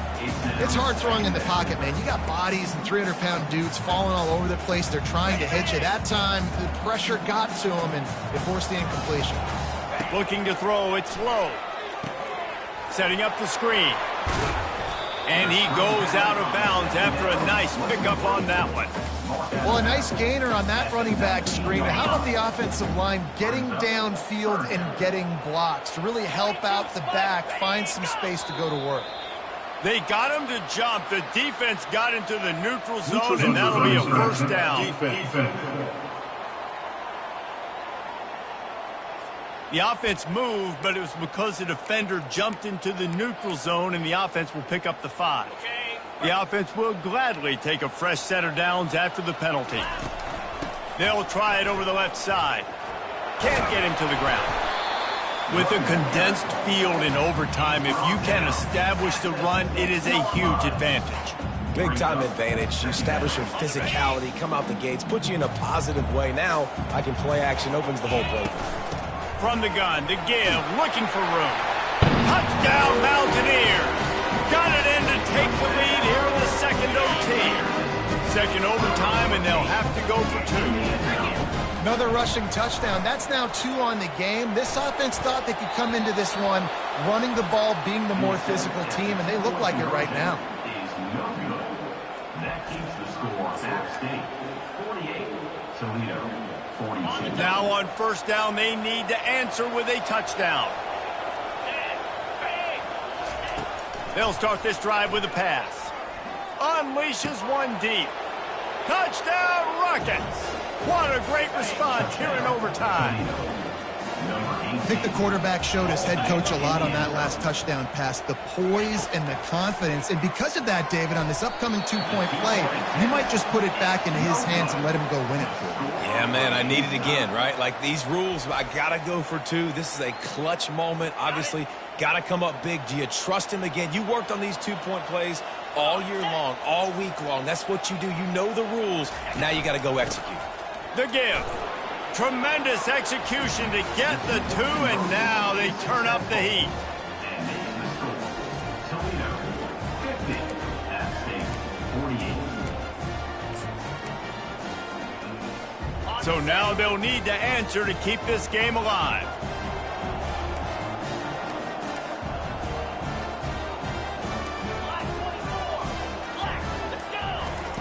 [SPEAKER 3] It's hard throwing in the pocket, man. You got bodies and 300-pound dudes falling all over the place. They're trying to hit you. That time, the pressure got to him, and it forced the incompletion.
[SPEAKER 1] Looking to throw, it's low. Setting up the screen. And he goes out of bounds after a nice pickup on that one.
[SPEAKER 3] Well, a nice gainer on that running back screen. How about the offensive line getting downfield and getting blocks to really help out the back, find some space to go to work?
[SPEAKER 1] They got him to jump. The defense got into the neutral zone, and that'll be a first down. The offense moved, but it was because the defender jumped into the neutral zone, and the offense will pick up the 5. The offense will gladly take a fresh set of downs after the penalty. They'll try it over the left side. Can't get him to the ground. With a condensed field in overtime, if you can establish the run, it is a huge advantage.
[SPEAKER 2] Big-time advantage. You establish your physicality, come out the gates, put you in a positive way. Now, I can play action, opens the whole play.
[SPEAKER 1] From the gun, to give, looking for room. Touchdown, Mountaineers! Got it in to take the lead here in the second OT. Second overtime, and they'll have to go for 2.
[SPEAKER 3] Another rushing touchdown. That's now 2 on the game. This offense thought they could come into this one running the ball, being the more physical team, and they look like it right now.
[SPEAKER 4] That keeps the score. App State 48, Toledo 46.
[SPEAKER 1] Now on first down, they need to answer with a touchdown. They'll start this drive with a pass. Unleashes one deep. Touchdown, Rockets! What a great response here in overtime.
[SPEAKER 3] I think the quarterback showed his head coach a lot on that last touchdown pass, the poise and the confidence. And because of that, David, on this upcoming 2-point play, you might just put it back into his hands and let him go win it for you.
[SPEAKER 2] Yeah, man, I need it again, right? Like these rules, I got to go for 2. This is a clutch moment. Obviously, got to come up big. Do you trust him again? You worked on these 2-point plays all year long, all week long. That's what you do. You know the rules. Now you got to go execute.
[SPEAKER 1] The give. Tremendous execution to get the 2, and now they turn up the heat.
[SPEAKER 4] And making the score, Toledo 50, App State 48.
[SPEAKER 1] So now they'll need to answer to keep this game alive.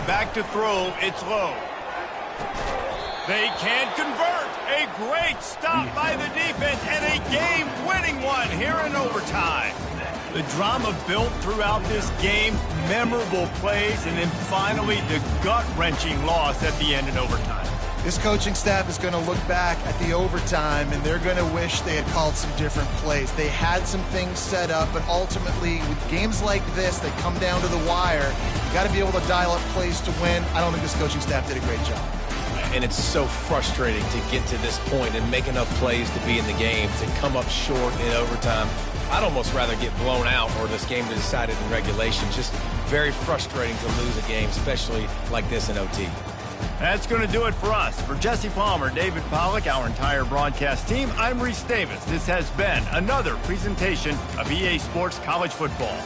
[SPEAKER 1] Back to throw, it's low. They can't convert. A great stop by the defense and a game-winning one here in overtime. The drama built throughout this game, memorable plays, and then finally the gut-wrenching loss at the end in overtime.
[SPEAKER 3] This coaching staff is going to look back at the overtime, and they're going to wish they had called some different plays. They had some things set up, but ultimately, with games like this that come down to the wire, you got to be able to dial up plays to win. I don't think this coaching staff did a great job.
[SPEAKER 2] And it's so frustrating to get to this point and make enough plays to be in the game, to come up short in overtime. I'd almost rather get blown out or this game be decided in regulation. Just very frustrating to lose a game, especially like this in OT.
[SPEAKER 1] That's going to do it for us. For Jesse Palmer, David Pollack, our entire broadcast team, I'm Reese Davis. This has been another presentation of EA Sports College Football.